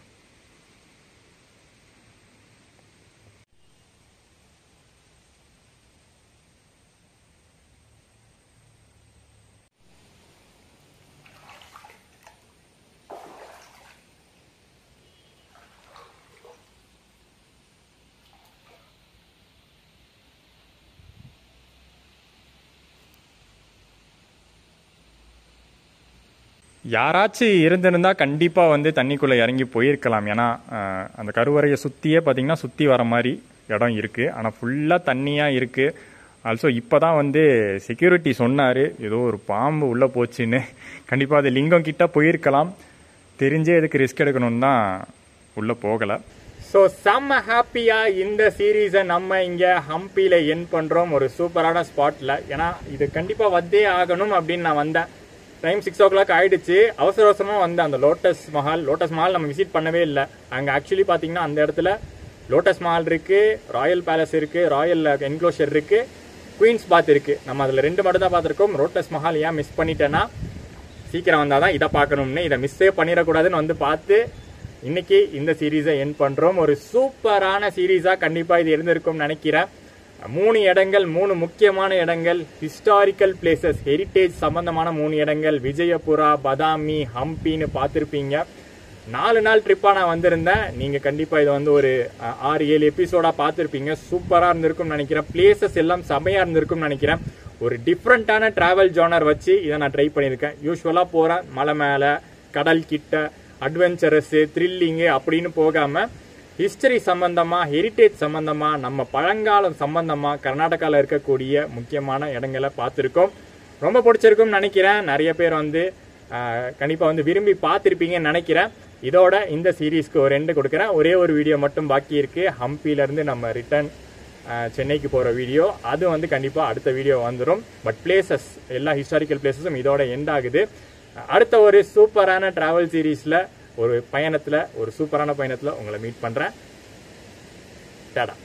யாராச்சும் இருந்திருந்தா கண்டிப்பாக வந்து தண்ணிக்குள்ளே இறங்கி போயிருக்கலாம். ஏன்னா அந்த கருவறையை சுற்றியே பார்த்தீங்கன்னா சுற்றி வர மாதிரி இடம் இருக்குது. ஆனால் ஃபுல்லாக தண்ணியாக இருக்குது. ஆல்சோ இப்போ தான் வந்து செக்யூரிட்டி சொன்னார், ஏதோ ஒரு பாம்பு உள்ளே போச்சுன்னு. கண்டிப்பாக அது லிங்கம் கிட்ட போயிருக்கலாம். தெரிஞ்சே எதுக்கு ரிஸ்க் எடுக்கணும்னு தான் உள்ளே போகலை. ஸோ செம்ம ஹாப்பியாக இந்த சீரீஸை நம்ம இங்கே ஹம்பியில் என் பண்ணுறோம், ஒரு சூப்பரான ஸ்பாட்டில். ஏன்னா இது கண்டிப்பாக வந்தே ஆகணும் அப்படின்னு நான் வந்தேன். டைம் 6 o'clock ஆயிடுச்சு. அவசர அவசரமாக வந்து அந்த லோட்டஸ் மஹால் நம்ம விசிட் பண்ணவே இல்லை. அங்கே ஆக்சுவலி பார்த்தீங்கன்னா அந்த இடத்துல லோட்டஸ் மஹால் இருக்குது, ராயல் பேலஸ் இருக்குது, ராயல் என்க்ளோஷர் இருக்குது, குயின்ஸ் பாத் இருக்குது. நம்ம அதில் 2 மட்டும் தான் பார்த்துருக்கோம். லோட்டஸ் மஹால் ஏன் மிஸ் பண்ணிட்டேன்னா, சீக்கிரம் வந்தால் தான் இதை பார்க்கணும்னு, இதை மிஸ்ஸே பண்ணிடக்கூடாதுன்னு வந்து பார்த்து இன்னைக்கு இந்த சீரீஸை என் பண்ணுறோம். ஒரு சூப்பரான சீரீஸாக கண்டிப்பாக இது இருந்திருக்கும்னு நினைக்கிறேன். 3 இடங்கள், 3 முக்கியமான இடங்கள், ஹிஸ்டாரிக்கல் பிளேசஸ், ஹெரிட்டேஜ் சம்பந்தமான 3 இடங்கள், விஜயபுரா, பதாமி, ஹம்பின்னு பார்த்துருப்பீங்க. 4 நாள் ட்ரிப்பாக நான் வந்திருந்தேன். நீங்கள் கண்டிப்பாக இதை வந்து ஒரு 6-7 எபிசோடாக பார்த்துருப்பீங்க. சூப்பராக இருந்திருக்கும்னு நினைக்கிறேன். பிளேசஸ் எல்லாம் செமையாக இருந்திருக்கும்னு நினைக்கிறேன். ஒரு டிஃப்ரெண்ட்டான ட்ராவல் ஜானர் வச்சு இதை நான் ட்ரை பண்ணியிருக்கேன். யூஸ்வலாக போகிறேன் மலை மேலே, கடல் கிட்ட, அட்வென்ச்சரஸு, த்ரில்லிங்கு அப்படின்னு போகாமல் ஹிஸ்டரி சம்பந்தமாக, ஹெரிட்டேஜ் சம்பந்தமாக, நம்ம பழங்காலம் சம்பந்தமாக கர்நாடகாவில் இருக்கக்கூடிய முக்கியமான இடங்களை பார்த்துருக்கோம். ரொம்ப பிடிச்சிருக்கும்னு நினைக்கிறேன். நிறைய பேர் வந்து கண்டிப்பாக வந்து விரும்பி பார்த்துருப்பீங்கன்னு நினைக்கிறேன். இதோட இந்த சீரீஸ்க்கு ஒரு எண்டு கொடுக்குறேன். ஒரே ஒரு வீடியோ மட்டும் பாக்கி இருக்குது. ஹம்பியிலேருந்து நம்ம ரிட்டர்ன் சென்னைக்கு போகிற வீடியோ. அது வந்து கண்டிப்பாக அடுத்த வீடியோ வந்துடும். பட் பிளேசஸ், எல்லா ஹிஸ்டாரிக்கல் பிளேசஸும் இதோட எண்ட் ஆகுது. அடுத்த ஒரு சூப்பரான ட்ராவல் சீரீஸில், ஒரு பயணத்தில், ஒரு சூப்பரான பயணத்தில் உங்களை மீட் பண்ணுறேன். டாடா.